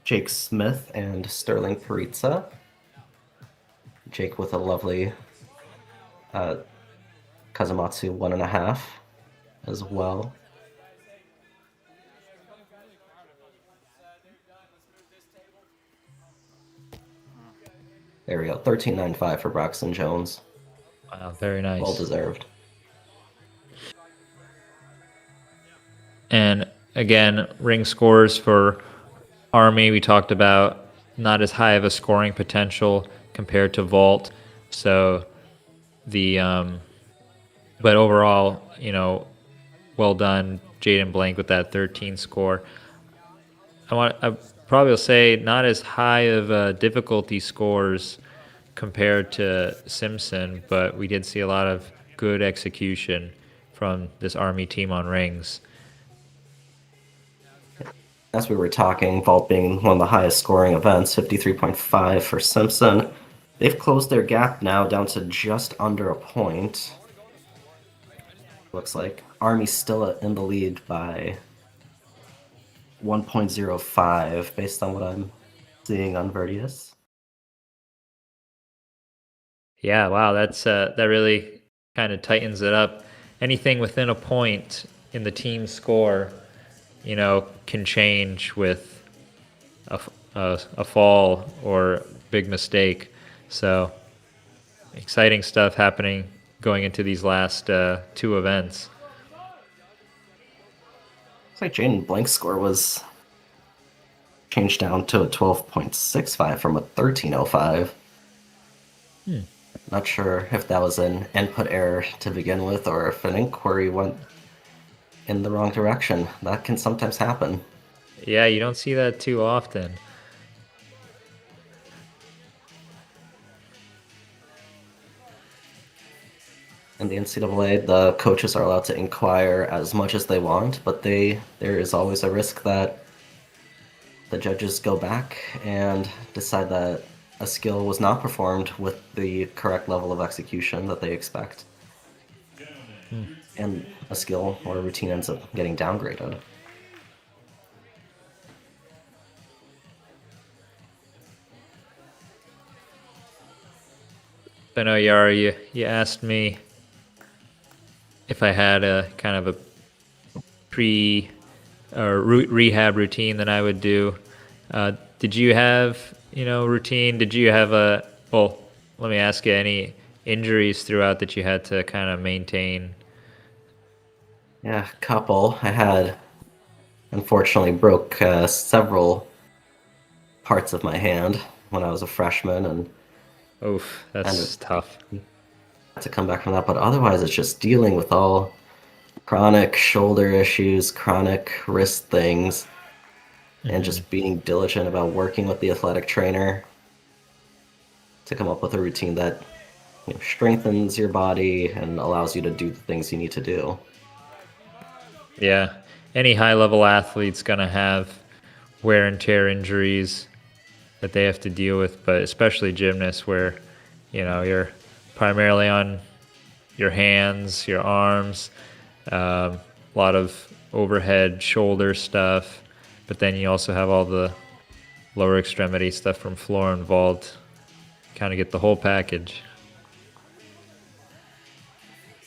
Jake Smith and Sterling Paritza. Jake with a lovely Kazumatsu 1.5 as well. There we go, 13.95 for Braxton Jones. Wow, very nice. Well deserved. And again, ring scores for Army, we talked about not as high of a scoring potential compared to vault. So but overall, well done, Jaden Blank with that 13 score. I probably will say not as high of difficulty scores compared to Simpson, but we did see a lot of good execution from this Army team on rings. As we were talking, vault being one of the highest scoring events, 53.5 for Simpson. They've closed their gap now down to just under a point. Looks like Army's still in the lead by 1.05 based on what I'm seeing on Virtius. Yeah, wow, that really kind of tightens it up. Anything within a point in the team score, can change with a fall or big mistake. So exciting stuff happening going into these last two events. Looks like Jaden Blank's score was changed down to a 12.65 from a 13.05. Not sure if that was an input error to begin with or if an inquiry went in the wrong direction. That can sometimes happen. Yeah, you don't see that too often. In the NCAA, the coaches are allowed to inquire as much as they want, but there is always a risk that the judges go back and decide that a skill was not performed with the correct level of execution that they expect. And a skill or a routine ends up getting downgraded. I know, Yara, you asked me if I had a kind of a rehab routine that I would do. Did you have, routine? Did you have well, let me ask you, any injuries throughout that you had to kind of maintain? Yeah, couple. I had unfortunately broke several parts of my hand when I was a freshman, and Oof, and that's tough. had to come back from that. But otherwise, it's just dealing with all chronic shoulder issues, chronic wrist things, and Hmm. just being diligent about working with the athletic trainer to come up with a routine that strengthens your body and allows you to do the things you need to do. Yeah, any high level athlete's gonna have wear and tear injuries that they have to deal with, but especially gymnasts where, you're primarily on your hands, your arms, a lot of overhead shoulder stuff, but then you also have all the lower extremity stuff from floor involved. Kind of get the whole package.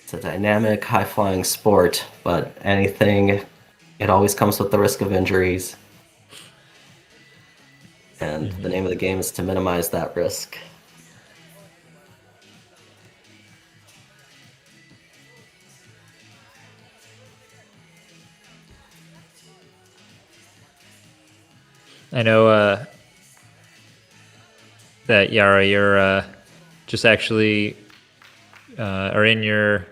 It's a dynamic, high flying sport, but anything, it always comes with the risk of injuries. And the name of the game is to minimize that risk. I know that Yara, you're just actually are in your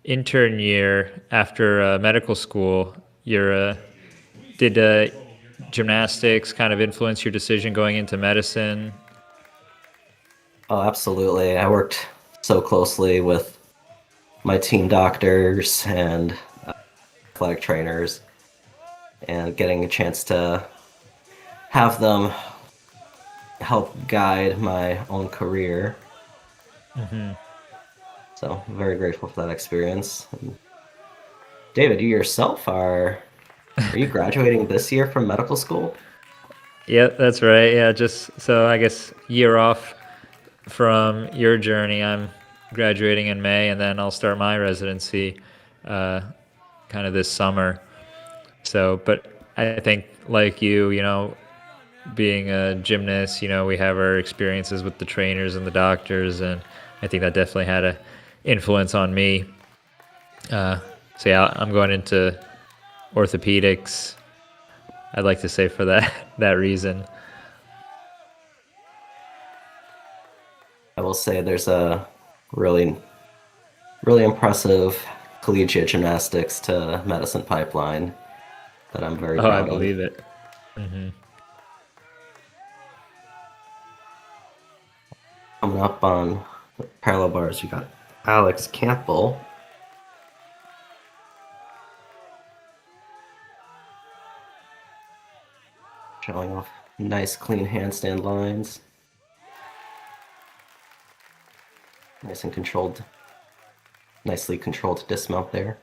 intern year after medical school. Did gymnastics kind of influence your decision going into medicine? Oh, absolutely. I worked so closely with my team doctors and athletic trainers, and getting a chance to have them help guide my own career. So, very grateful for that experience. And David, you yourself are you graduating this year from medical school? Yeah, that's right. Yeah, just so I guess year off from your journey. I'm graduating in May, and then I'll start my residency kind of this summer. So, but I think like you, being a gymnast, we have our experiences with the trainers and the doctors, and I think that definitely had a influence on me. So yeah, I'm going into orthopedics. I'd like to say for that that reason. I will say there's a really, really impressive collegiate gymnastics to medicine pipeline that I'm very Oh, I proud of. believe it. Hmm. Coming up on the parallel bars, we got Alex Campbell. Showing off nice clean handstand lines. Nice and controlled, nicely controlled dismount there.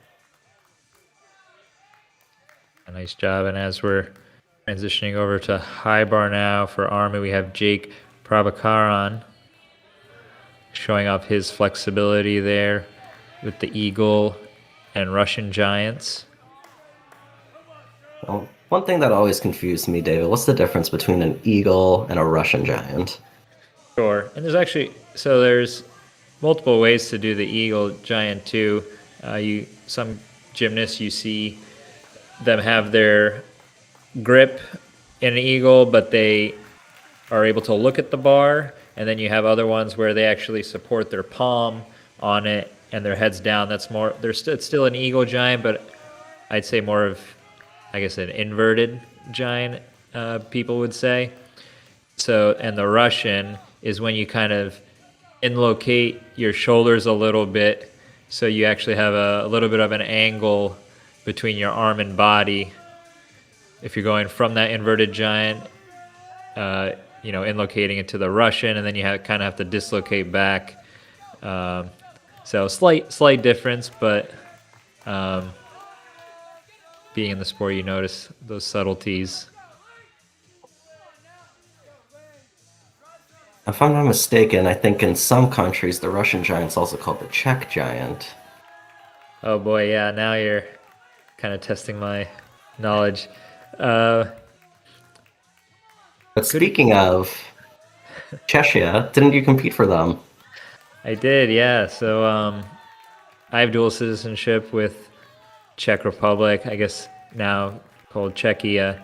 A nice job. And as we're transitioning over to high bar now for Army, we have Jake Prabhakaran showing off his flexibility there with the Eagle and Russian Giants. Well, one thing that always confused me, David, what's the difference between an eagle and a Russian giant? Sure. And there's multiple ways to do the Eagle Giant too. Some gymnasts you see them have their grip in an eagle, but they are able to look at the bar, and then you have other ones where they actually support their palm on it and their heads down. It's still an eagle giant, but I'd say more of, I guess, an inverted giant, people would say. So, and the Russian is when you kind of inlocate your shoulders a little bit, so you actually have a little bit of an angle between your arm and body. If you're going from that inverted giant, inlocating it to the Russian, and then you kind of have to dislocate back. So slight difference, but being in the sport, you notice those subtleties. If I'm not mistaken, I think in some countries the Russian giant's also called the Czech giant. Oh boy, yeah, now you're kind of testing my knowledge. Uh, But speaking of Czechia, didn't you compete for them? I did, yeah. So I have dual citizenship with Czech Republic, I guess now called Czechia.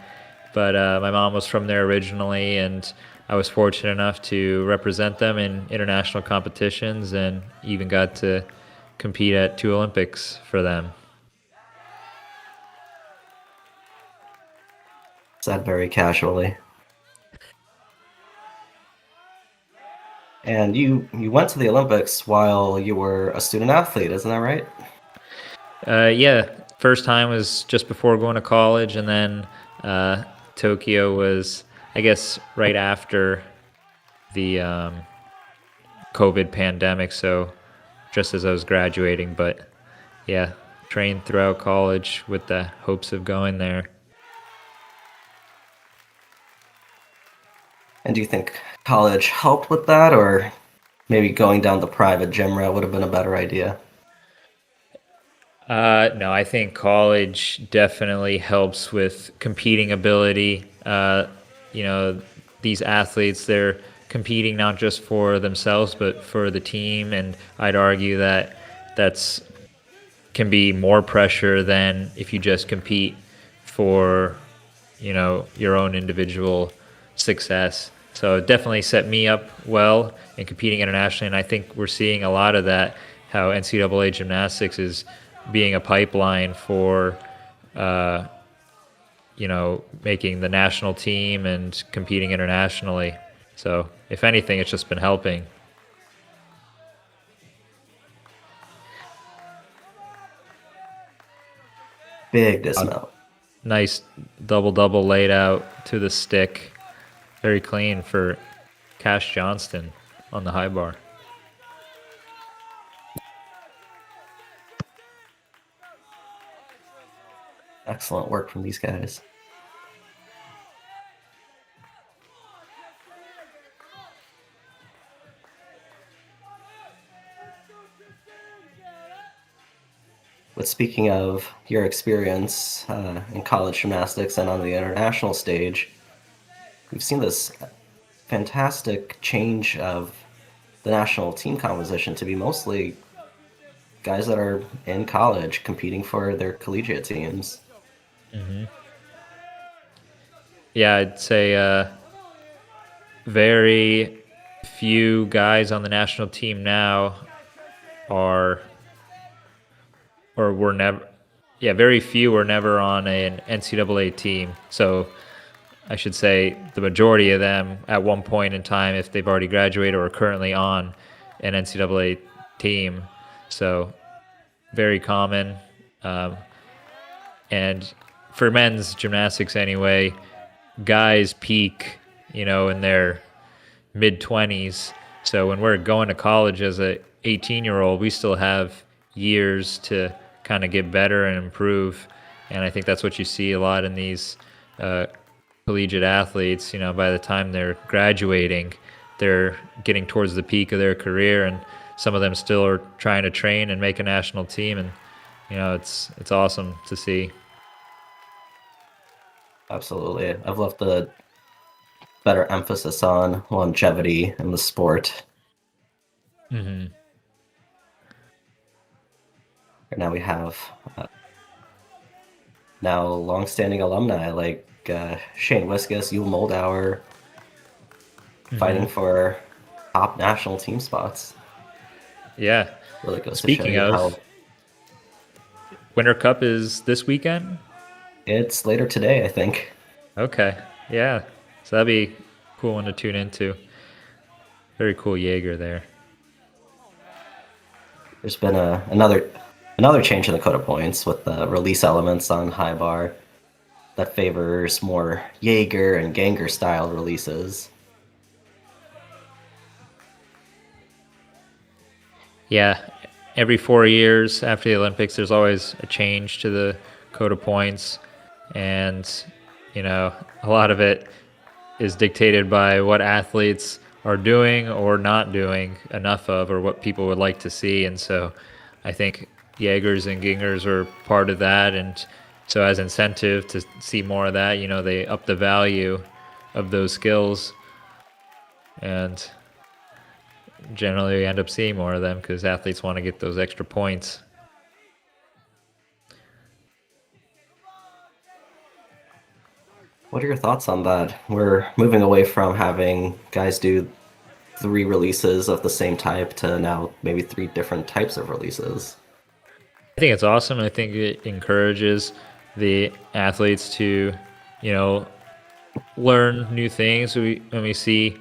But my mom was from there originally, and I was fortunate enough to represent them in international competitions and even got to compete at 2 Olympics for them. Said very casually. And you went to the Olympics while you were a student athlete, isn't that right? Yeah, first time was just before going to college, and then Tokyo was, I guess, right after the COVID pandemic. So just as I was graduating, but yeah, trained throughout college with the hopes of going there. And do you think college helped with that, or maybe going down the private gym route would have been a better idea? No, I think college definitely helps with competing ability. You know, these athletes, they're competing not just for themselves, but for the team. And I'd argue that that's can be more pressure than if you just compete for, your own individual success. So it definitely set me up well in competing internationally. And I think we're seeing a lot of that, how NCAA gymnastics is being a pipeline for, making the national team and competing internationally. So if anything, it's just been helping. Big dismount. Nice double laid out to the stick. Very clean for Cash Johnston on the high bar. Excellent work from these guys. But speaking of your experience in college gymnastics and on the international stage, we've seen this fantastic change of the national team composition to be mostly guys that are in college competing for their collegiate teams. Yeah, I'd say very few guys on the national team now are, or were never, yeah, very few were never on an NCAA team. So I should say the majority of them at one point in time, if they've already graduated or are currently on an NCAA team. So very common. And for men's gymnastics anyway, guys peak, in their mid 20s. So when we're going to college as a 18-year-old, we still have years to kind of get better and improve. And I think that's what you see a lot in these collegiate athletes. By the time they're graduating, they're getting towards the peak of their career, and some of them still are trying to train and make a national team. And it's awesome to see. Absolutely. I've loved the better emphasis on longevity in the sport. Mm-hmm. And now we have now long-standing alumni like Shane Wiskus, Yul Moldauer, fighting for top national team spots. Yeah. Really goes Speaking to show you of, how Winter Cup is this weekend? it's later today, I think. Okay. Yeah. So that'd be a cool one to tune into. Very cool Jaeger there. There's been another change in the code of points with the release elements on high bar that favors more Jaeger and Ganger style releases. Yeah. Every 4 years after the Olympics, there's always a change to the code of points. And, a lot of it is dictated by what athletes are doing or not doing enough of, or what people would like to see. And so I think Jaegers and Gingers are part of that. And so as incentive to see more of that, they up the value of those skills. And generally we end up seeing more of them because athletes want to get those extra points. What are your thoughts on that? We're moving away from having guys do 3 releases of the same type to now maybe 3 different types of releases. I think it's awesome. I think it encourages the athletes to, you know, learn new things. When we see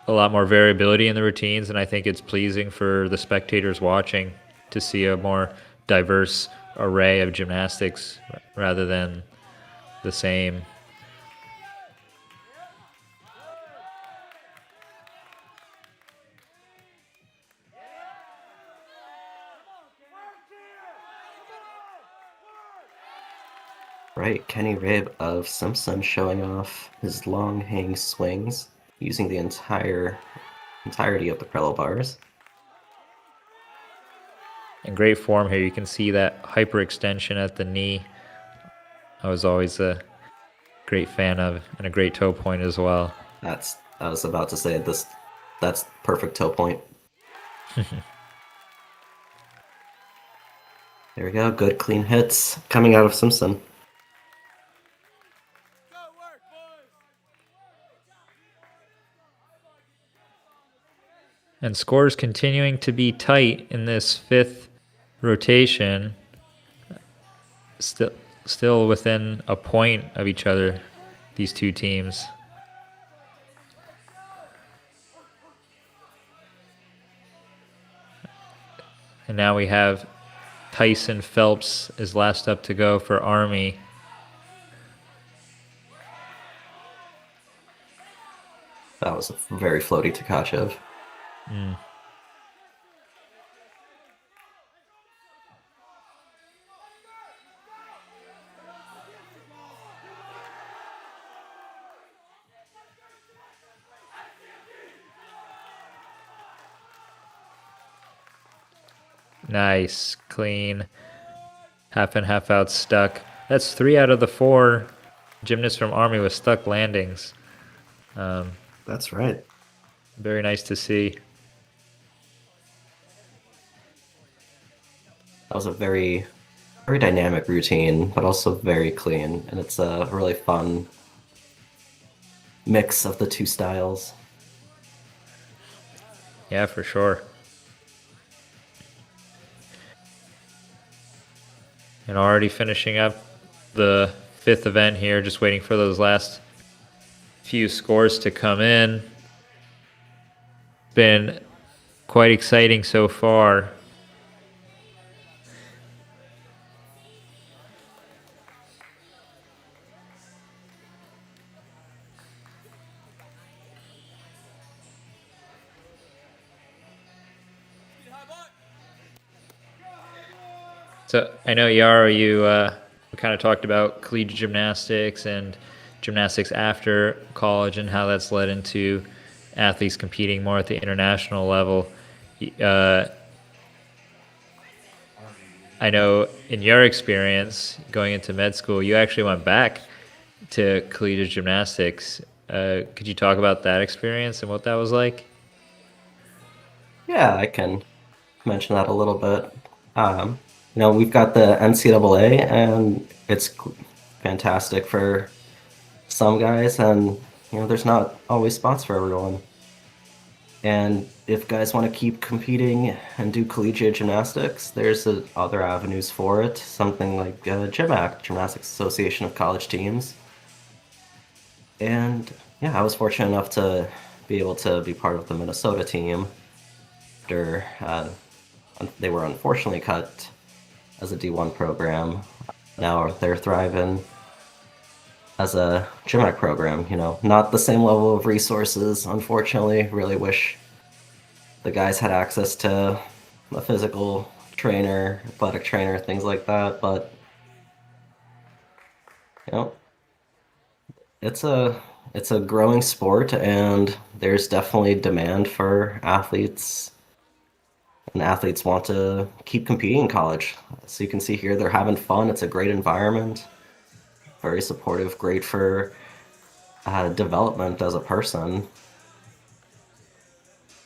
a lot more variability in the routines, and I think it's pleasing for the spectators watching to see a more diverse array of gymnastics rather than the same. Right, Kenny Rabe of Simpson showing off his long hang swings using the entirety of the parallel bars. In great form here. You can see that hyperextension at the knee. I was always a great fan of, and a great toe point as well. I was about to say this. That's perfect toe point. There we go. Good clean hits coming out of Simpson. And scores continuing to be tight in this 5th rotation. Still within a point of each other, these two teams. And now we have Tyson Phelps is last up to go for Army. That was a very floaty Tkachev. Nice, clean, half in, half out, stuck. That's 3 out of the 4 gymnasts from Army with stuck landings. That's right. Very nice to see. That was a very, very dynamic routine, but also very clean, and it's a really fun mix of the 2 styles. Yeah, for sure. And already finishing up the 5th event here, just waiting for those last few scores to come in. Been quite exciting so far. So I know, Yara, you kind of talked about collegiate gymnastics and gymnastics after college and how that's led into athletes competing more at the international level. I know in your experience going into med school, you actually went back to collegiate gymnastics. Could you talk about that experience and what that was like? Yeah, I can mention that a little bit. We've got the NCAA, and it's fantastic for some guys, and there's not always spots for everyone. And if guys want to keep competing and do collegiate gymnastics, there's other avenues for it. Something like GymAC, Gymnastics Association of College Teams. And yeah, I was fortunate enough to be able to be part of the Minnesota team after they were unfortunately cut as a D1 program. Now they're thriving as a GymAC program. Not the same level of resources, unfortunately. Really wish the guys had access to a physical trainer, athletic trainer, things like that. But it's a growing sport, and there's definitely demand for athletes. And athletes want to keep competing in college. So you can see here, they're having fun. It's a great environment. Very supportive, great for development as a person.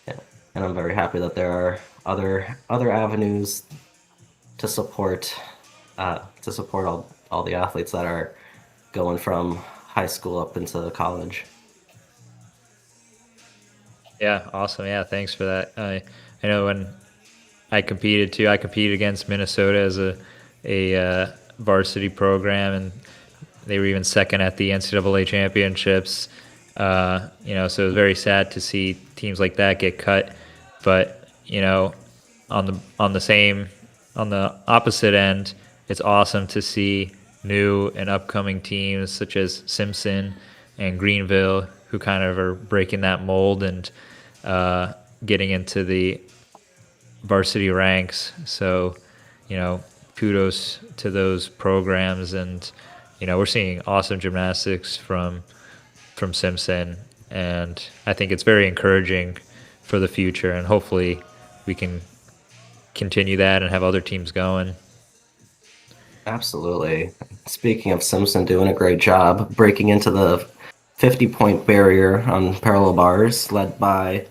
Yeah. and I'm very happy that there are other avenues to support all the athletes that are going from high school up into college. Yeah, awesome. Yeah, thanks for that. I know when I competed too. I competed against Minnesota as a varsity program, and they were even second at the NCAA championships. So it was very sad to see teams like that get cut. But on the opposite end, it's awesome to see new and upcoming teams such as Simpson and Greenville, who kind of are breaking that mold and getting into the varsity ranks. So, kudos to those programs, and we're seeing awesome gymnastics from Simpson, and I think it's very encouraging for the future, and hopefully we can continue that and have other teams going. Absolutely. Speaking of Simpson doing a great job breaking into the 50-point barrier on parallel bars, led by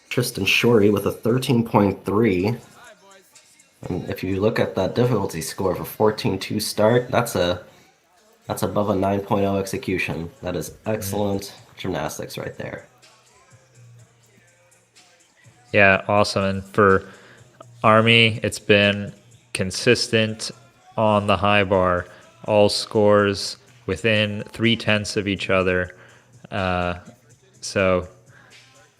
Tristan Shorey with a 13.3. And if you look at that difficulty score for 14-2 start, that's above a 9.0 execution. That is excellent gymnastics right there. Yeah, awesome. And for Army, it's been consistent on the high bar, all scores within 0.3 of each other. So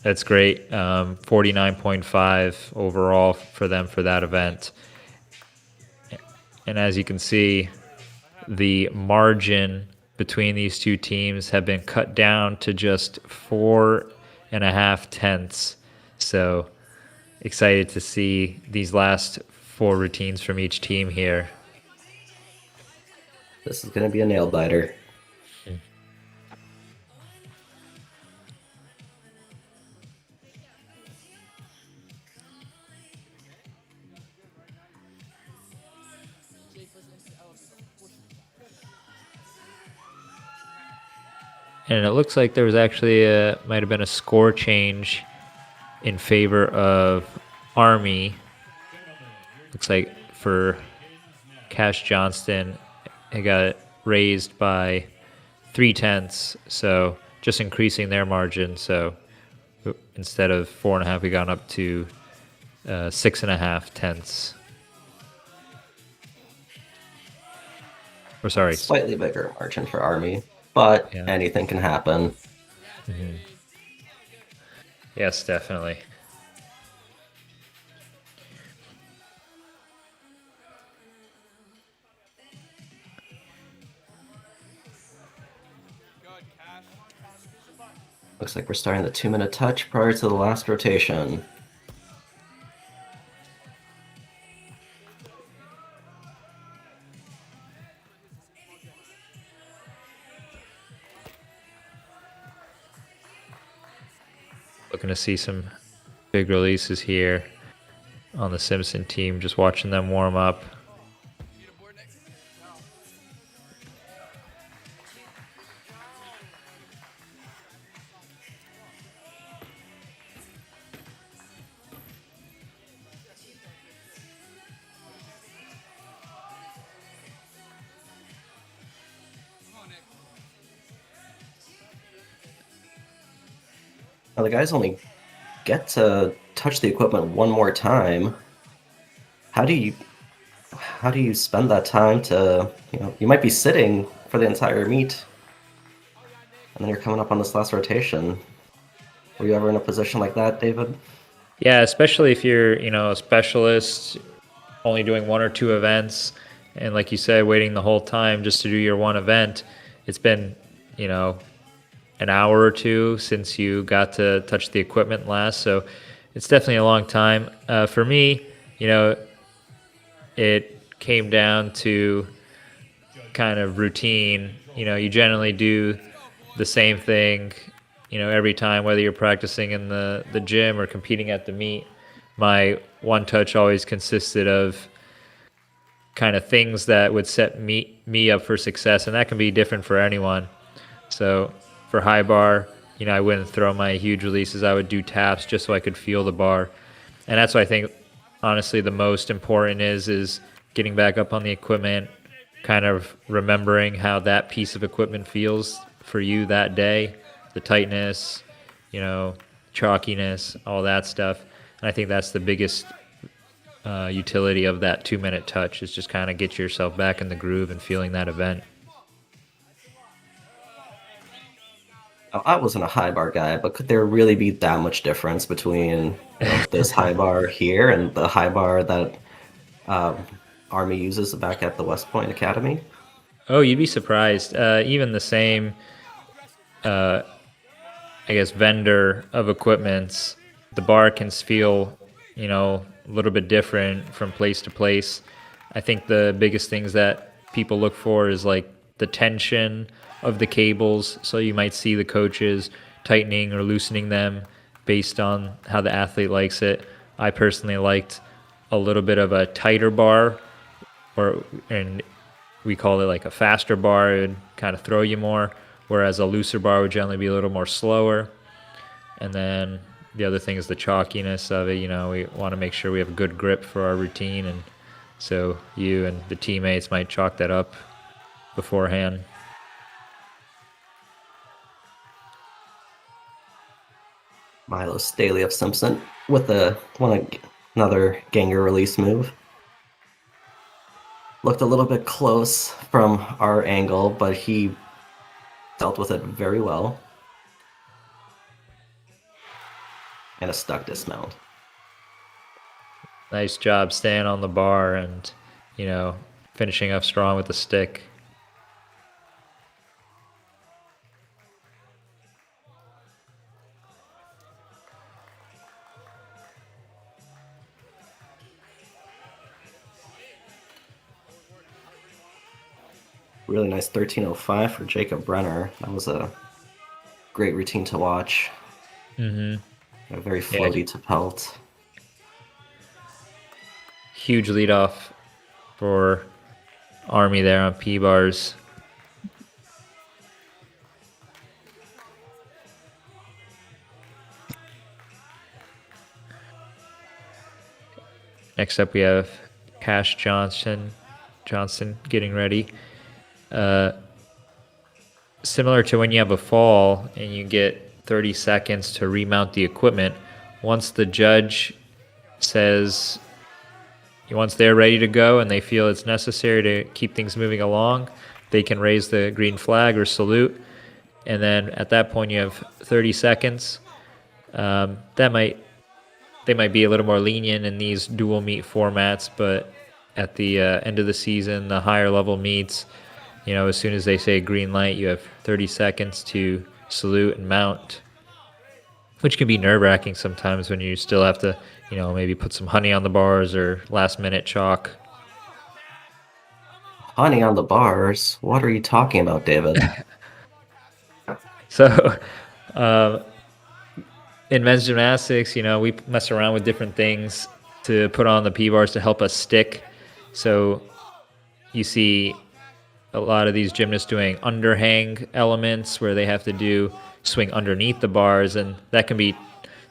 that's great. 49.5 overall for them for that event. And as you can see, the margin between these two teams have been cut down to just 4.5 So excited to see these last 4 routines from each team here. This is going to be a nail biter. And it looks like there was actually might have been a score change in favor of Army. Looks like for Cash Johnston, it got raised by 0.3, so just increasing their margin. So instead of 4.5, we got up to 6.5. Or sorry, Slightly bigger margin for Army, but Yeah. anything can happen. Yes, definitely. Looks like we're starting the 2-minute touch prior to the last rotation. Looking to see some big releases here on the Simpson team, just watching them warm up. Now the guys only get to touch the equipment one more time. How do you spend that time to, you might be sitting for the entire meet, and then you're coming up on this last rotation. Were you ever in a position like that, David? Yeah, especially if you're, a specialist, only doing 1 or 2 events, and like you said, waiting the whole time just to do your one event. It's been, an hour or 2 since you got to touch the equipment last, so it's definitely a long time. For me, it came down to kind of routine. You generally do the same thing, every time, whether you're practicing in the gym or competing at the meet. My one touch always consisted of kind of things that would set me up for success, and that can be different for anyone. So for high bar, I wouldn't throw my huge releases. I would do taps just so I could feel the bar. And that's what I think, honestly, the most important is getting back up on the equipment, kind of remembering how that piece of equipment feels for you that day, the tightness, chalkiness, all that stuff. And I think that's the biggest utility of that 2-minute touch, is just kind of get yourself back in the groove and feeling that event. I wasn't a high bar guy, but could there really be that much difference between this high bar here and the high bar that Army uses back at the West Point Academy? Oh, you'd be surprised. Even the same, vendor of equipments, the bar can feel, a little bit different from place to place. I think the biggest things that people look for is like the tension of the cables. So you might see the coaches tightening or loosening them based on how the athlete likes it. I personally liked a little bit of a tighter bar, and we call it like a faster bar. It would kind of throw you more, whereas a looser bar would generally be a little more slower. And then the other thing is the chalkiness of it. We want to make sure we have a good grip for our routine, and so you and the teammates might chalk that up beforehand. Milo Staley of Simpson with another Ganger release move. Looked a little bit close from our angle, but he dealt with it very well. And a stuck dismount. Nice job staying on the bar and, finishing up strong with the stick. Really nice 13:05 for Jacob Brenner. That was a great routine to watch. Mm-hmm. Very floaty to pelt. Huge lead off for Army there on P-bars. Next up we have Cash Johnson getting ready. Similar to when you have a fall and you get 30 seconds to remount the equipment, once the judge says, once they're ready to go and they feel it's necessary to keep things moving along, they can raise the green flag or salute. And then at that point you have 30 seconds. They might be a little more lenient in these dual meet formats, but at the end of the season, the higher level meets, as soon as they say green light, you have 30 seconds to salute and mount, which can be nerve-wracking sometimes when you still have to, maybe put some honey on the bars or last-minute chalk. Honey on the bars? What are you talking about, David? So, in men's gymnastics, we mess around with different things to put on the P-bars to help us stick. So you see a lot of these gymnasts doing underhang elements where they have to swing underneath the bars, and that can be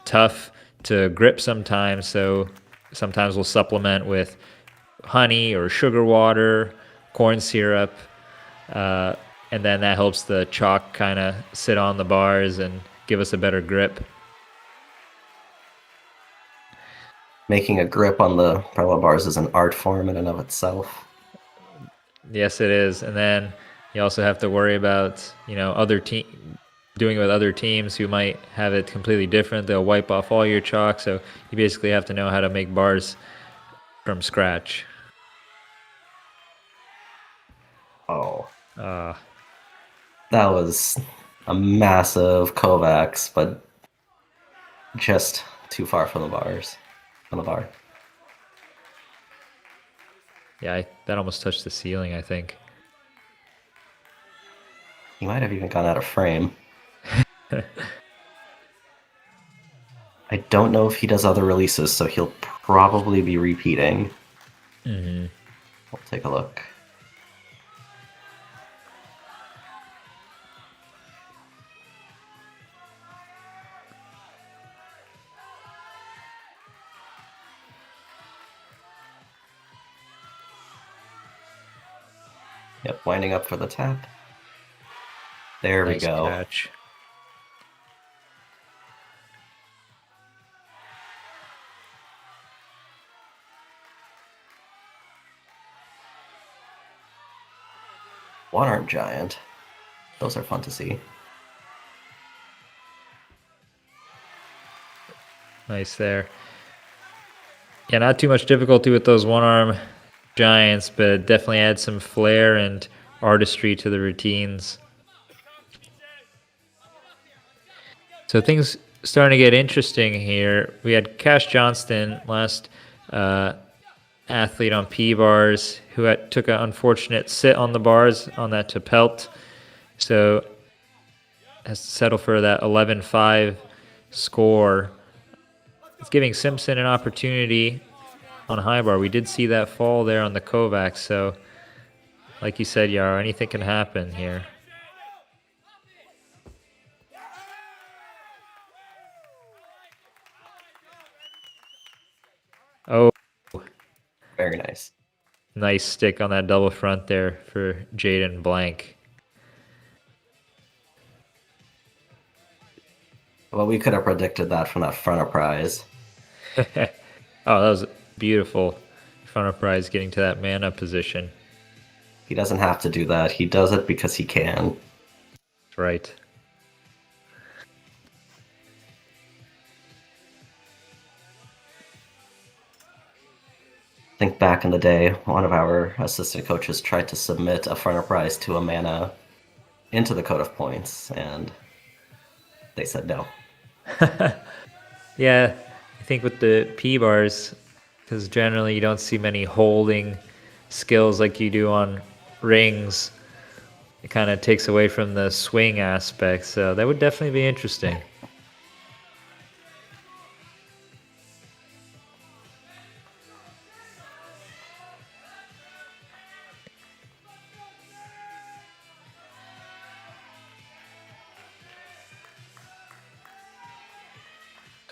tough to grip sometimes. So sometimes we'll supplement with honey or sugar water, corn syrup, and then that helps the chalk kind of sit on the bars and give us a better grip. Making a grip on the parallel bars is an art form in and of itself. Yes, it is. And then you also have to worry about, doing it with other teams who might have it completely different. They'll wipe off all your chalk. So you basically have to know how to make bars from scratch. Oh. That was a massive Kovacs, but just too far from the bars. On the bar. Yeah, that almost touched the ceiling, I think. He might have even gone out of frame. I don't know if he does other releases, so he'll probably be repeating. Mm-hmm. We'll take a look. Yep, winding up for the tap. There we Nice go. catch. One arm giant. Those are fun to see. Nice there. Yeah, not too much difficulty with those one-arm giants, but it definitely adds some flair and artistry to the routines. So things starting to get interesting here. We had Cash Johnston, last athlete on P-bars, who took an unfortunate sit on the bars on that to pelt. So has to settle for that 11-5 score. It's giving Simpson an opportunity on high bar. We did see that fall there on the Kovacs. So like you said, Yarrow, anything can happen here. Oh, Very nice. nice stick on that double front there for Jaden Blank. Well, we could have predicted that from that front of prize. Oh, that was beautiful. Front of prize getting to that man up position. He doesn't have to do that. He does it because he can. Right. I think back in the day, one of our assistant coaches tried to submit a front of prize to a mana into the code of points, and they said no. Yeah, I think with the P bars, because generally you don't see many holding skills like you do on rings, it kind of takes away from the swing aspect. So that would definitely be interesting.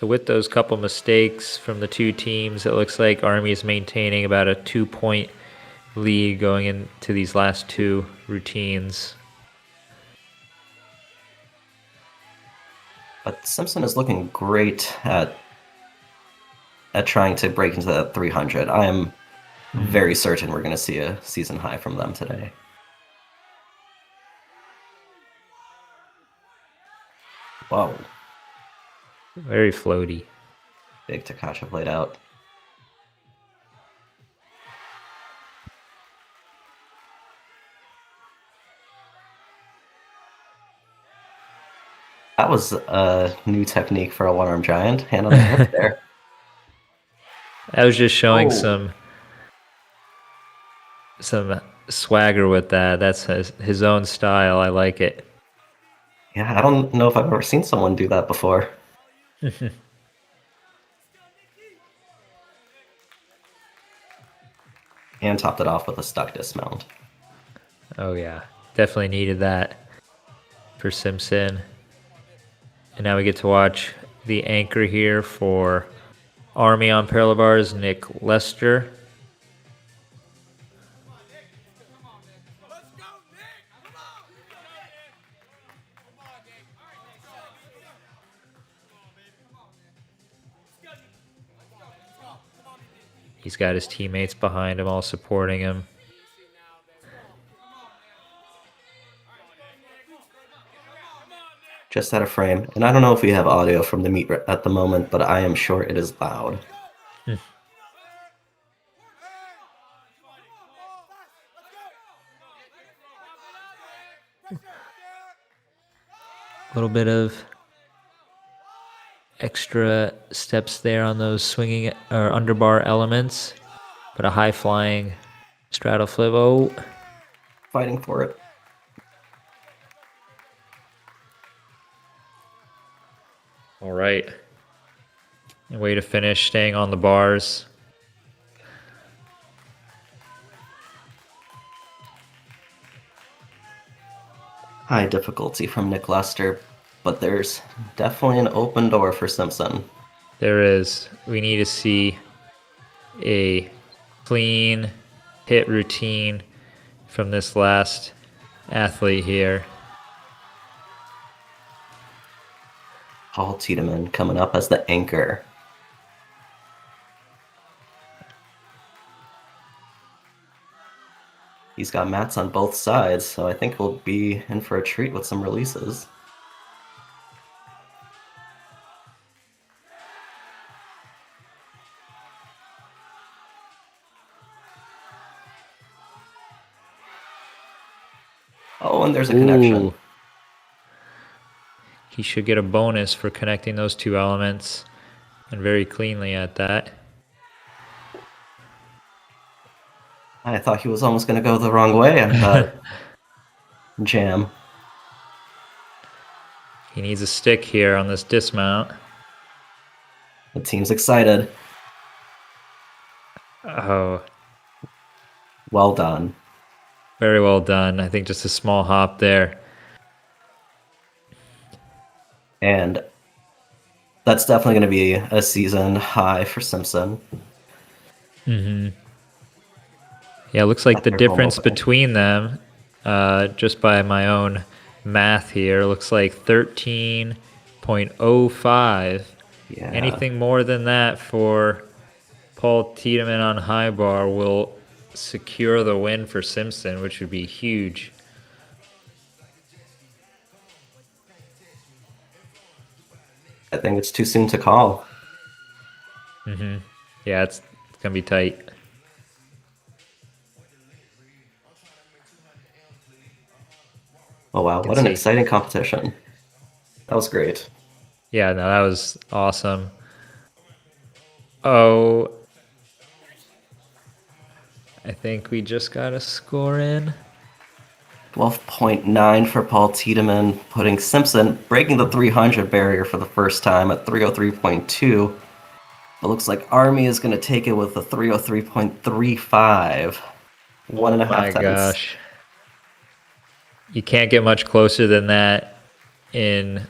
So with those couple mistakes from the two teams, it looks like Army is maintaining about a 2-point lead going into these last two routines. But Simpson is looking great at trying to break into that 300. I am very certain we're going to see a season high from them today. Whoa. Very floaty. Big Takashi played out. That was a new technique for a one-arm giant. Hand on the hip there. I was just showing Oh. some swagger with that. That's his own style. I like it. Yeah, I don't know if I've ever seen someone do that before. And topped it off with a stuck dismount. Oh yeah, definitely needed that for Simpson. And now we get to watch the anchor here for Army on parallel bars, Nick Lester. He's got his teammates behind him, all supporting him. Just out of frame. And I don't know if we have audio from the meet at the moment, but I am sure it is loud. A little bit of extra steps there on those swinging or underbar elements, but a high flying straddle flip. Oh, Fighting for it. all right. And way to finish, staying on the bars. High difficulty from Nick Lester, but there's definitely an open door for Simpson. There is. We need to see a clean hit routine from this last athlete here. Paul Tiedemann coming up as the anchor. He's got mats on both sides, so I think we'll be in for a treat with some releases. Oh, and there's a connection. Ooh. He should get a bonus for connecting those two elements, and very cleanly at that. I thought he was almost going to go the wrong way. I thought, jam. He needs a stick here on this dismount. The team's excited. Oh, Well done. very well done. I think just a small hop there. And that's definitely going to be a season high for Simpson. Yeah, it looks like the They're difference almost- between them, just by my own math here, looks like 13.05. Yeah. Anything more than that for Paul Tiedemann on high bar will secure the win for Simpson, which would be huge. I think it's too soon to call. Yeah, it's going to be tight. Oh, wow. What Can an see. exciting competition. That was great. Yeah, no, that was awesome. Oh, I think we just got a score in. 12.9 for Paul Tiedemann, putting Simpson breaking the 300 barrier for the first time at 303.2. It looks like Army is going to take it with a 303.35. 1.5 My tenths. gosh. You can't get much closer than that in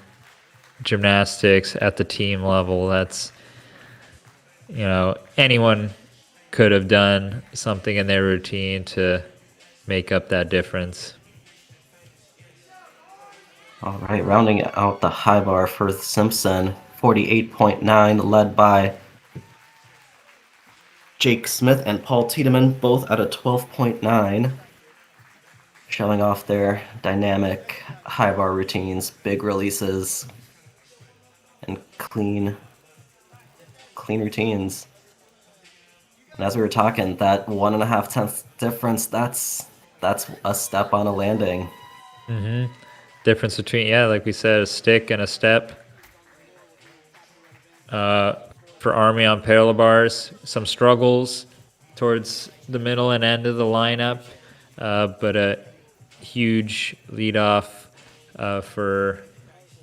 gymnastics at the team level. That's, anyone could have done something in their routine to make up that difference. All right, rounding out the high bar for Simpson, 48.9, led by Jake Smith and Paul Tiedemann, both at a 12.9, showing off their dynamic high bar routines, big releases, and clean routines. And as we were talking, that 1.5 tenths difference, that's a step on a landing. Difference between, like we said, a stick and a step. For Army on parallel bars, some struggles towards the middle and end of the lineup, but a huge leadoff for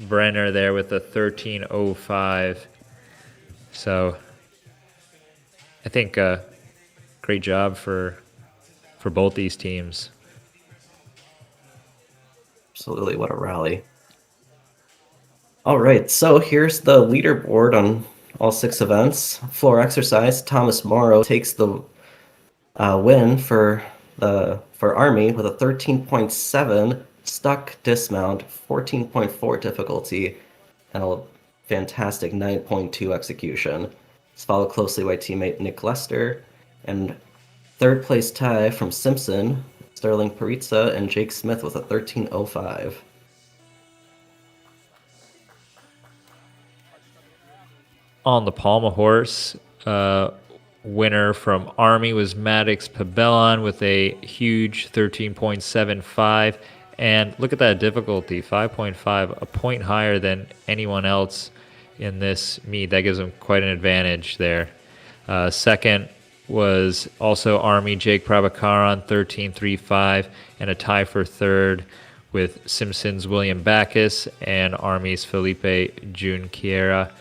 Brenner there with a 13.05. So I think great job for both these teams. Absolutely, what a rally. All right, so here's the leaderboard on all 6 events. Floor exercise, Thomas Morrow takes the win for Army with a 13.7 stuck dismount, 14.4 difficulty, and a fantastic 9.2 execution. It's followed closely by teammate Nick Lester, and third place tie from Simpson, Sterling Paritza and Jake Smith with a 13.05. On the Pommel horse, winner from Army was Maddox Pabellon with a huge 13.75. And look at that difficulty, 5.5, a point higher than anyone else in this meet. That gives him quite an advantage there. Second was also Army Jake Prabhakaran, 13.35, and a tie for third with Simpson's William Backus and Army's Felipe Junqueira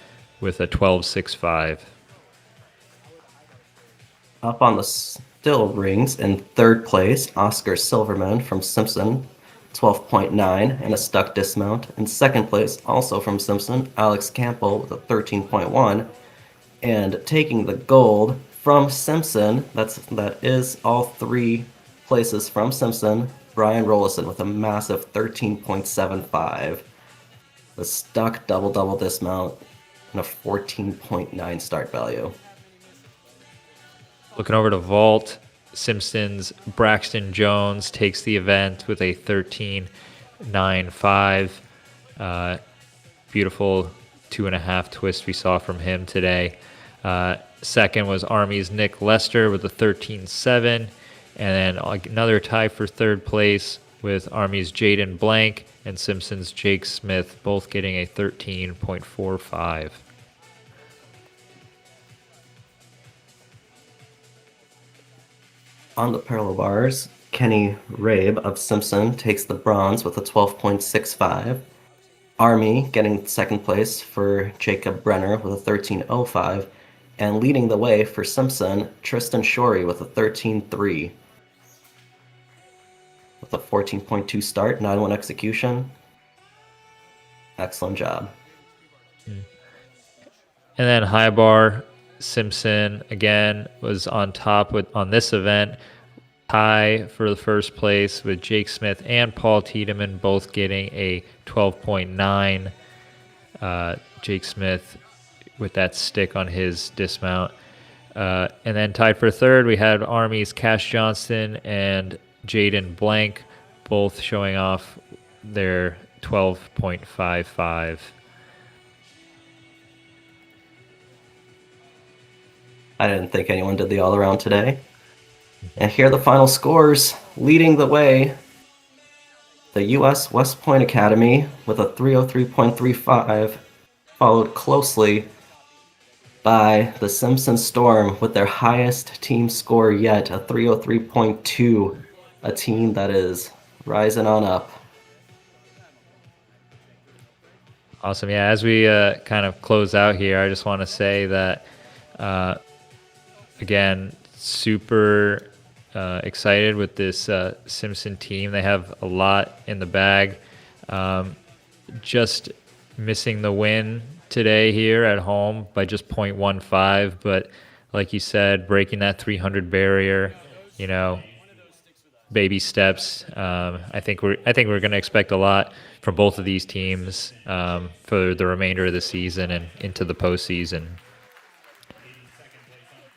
with a 12.65. Up on the still rings in third place, Oscar Silverman from Simpson, 12.9 and a stuck dismount. In second place, also from Simpson, Alex Campbell with a 13.1. And taking the gold from Simpson, that is all 3 places from Simpson, Brian Rollison with a massive 13.75. The stuck double-double dismount and a 14.9 start value. Looking over to vault, Simpson's Braxton Jones takes the event with a 13.95. Beautiful 2.5 twist we saw from him today. Second was Army's Nick Lester with a 13.7. And then another tie for third place with Army's Jaden Blank and Simpson's Jake Smith, both getting a 13.45. On the parallel bars, Kenny Rabe of Simpson takes the bronze with a 12.65. Army getting second place for Jacob Brenner with a 13.05. And leading the way for Simpson, Tristan Shorey with a 13.3. With a 14.2 start, 9-1 execution. Excellent job. And then high bar, Simpson again was on top on this event. Tie for the first place with Jake Smith and Paul Tiedemann both getting a 12.9. Jake Smith with that stick on his dismount. And then tied for third, we had Army's Cash Johnston and Jaden Blank, both showing off their 12.55. I didn't think anyone did the all-around today. And here are the final scores. Leading the way, the U.S. West Point Academy with a 303.35, followed closely by the Simpson Storm with their highest team score yet, a 303.2, a team that is rising on up. Awesome. Yeah, as we kind of close out here, I just want to say that, again, super excited with this Simpson team. They have a lot in the bag. Just missing the win today here at home by just 0.15, but like you said, breaking that 300 barrier, baby steps. I think we're going to expect a lot from both of these teams for the remainder of the season and into the postseason.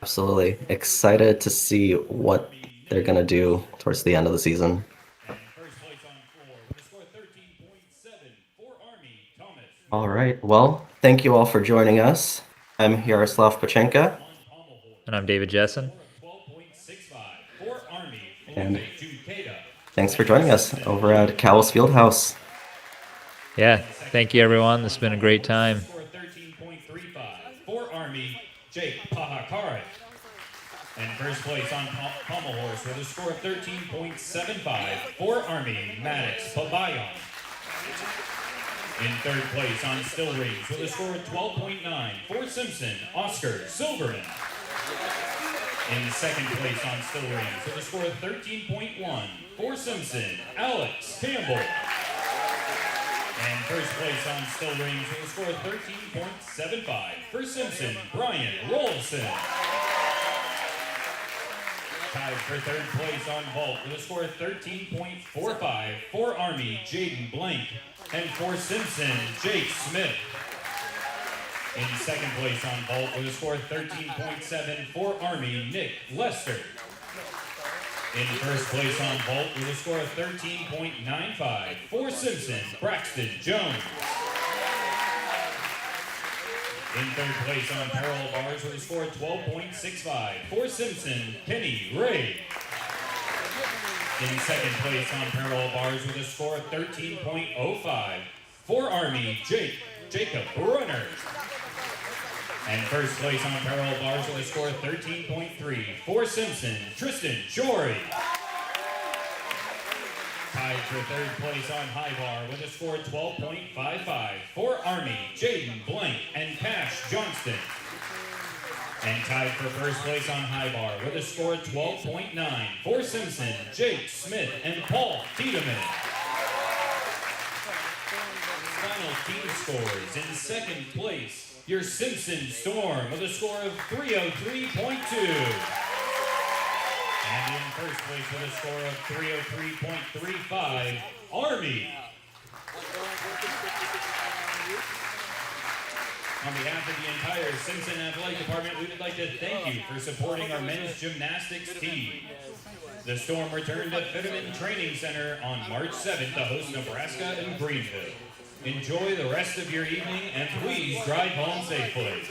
Absolutely. Excited to see what they're going to do towards the end of the season. All right. Well, thank you all for joining us. I'm Yaroslav Pachenka. And I'm David Jessen. And thanks for joining us over at Cowles Fieldhouse. Yeah, thank you, everyone. This has been a great time. For Army, Jake Pahakarik. And first place on Pommel horse with a score of 13.75 for Army, Maddox Babayon. In third place on still rings with a score of 12.9 for Simpson, Oscar Silverman. In second place on still rings with a score of 13.1 for Simpson, Alex Campbell. And first place on still rings with a score of 13.75 for Simpson, Brian Rolson. Tied for third place on vault with a score of 13.45 for Army, Jaden Blank. And for Simpson, Jake Smith. In second place on vault with a score of 13.7 for Army, Nick Lester. In first place on vault with a score of 13.95 for Simpson, Braxton Jones. In third place on parallel bars with a score of 12.65 for Simpson, Kenny Ray. In second place on parallel bars with a score of 13.05 for Army, Jacob Brunner. And first place on parallel bars with a score of 13.3 for Simpson, Tristan Shorey. Tied for third place on high bar with a score of 12.55 for Army, Jaden Blank and Cash Johnston. And tied for first place on high bar with a score of 12.9 for Simpson, Jake Smith and Paul Tiedemann. Final team scores in second place, your Simpson Storm with a score of 303.2. And in first place with a score of 303.35, Army. On behalf of the entire Simpson Athletic Department, we would like to thank you for supporting our men's gymnastics team. The Storm returned to Fitterman Training Center on March 7th to host Nebraska and Greenville. Enjoy the rest of your evening and please drive home safely.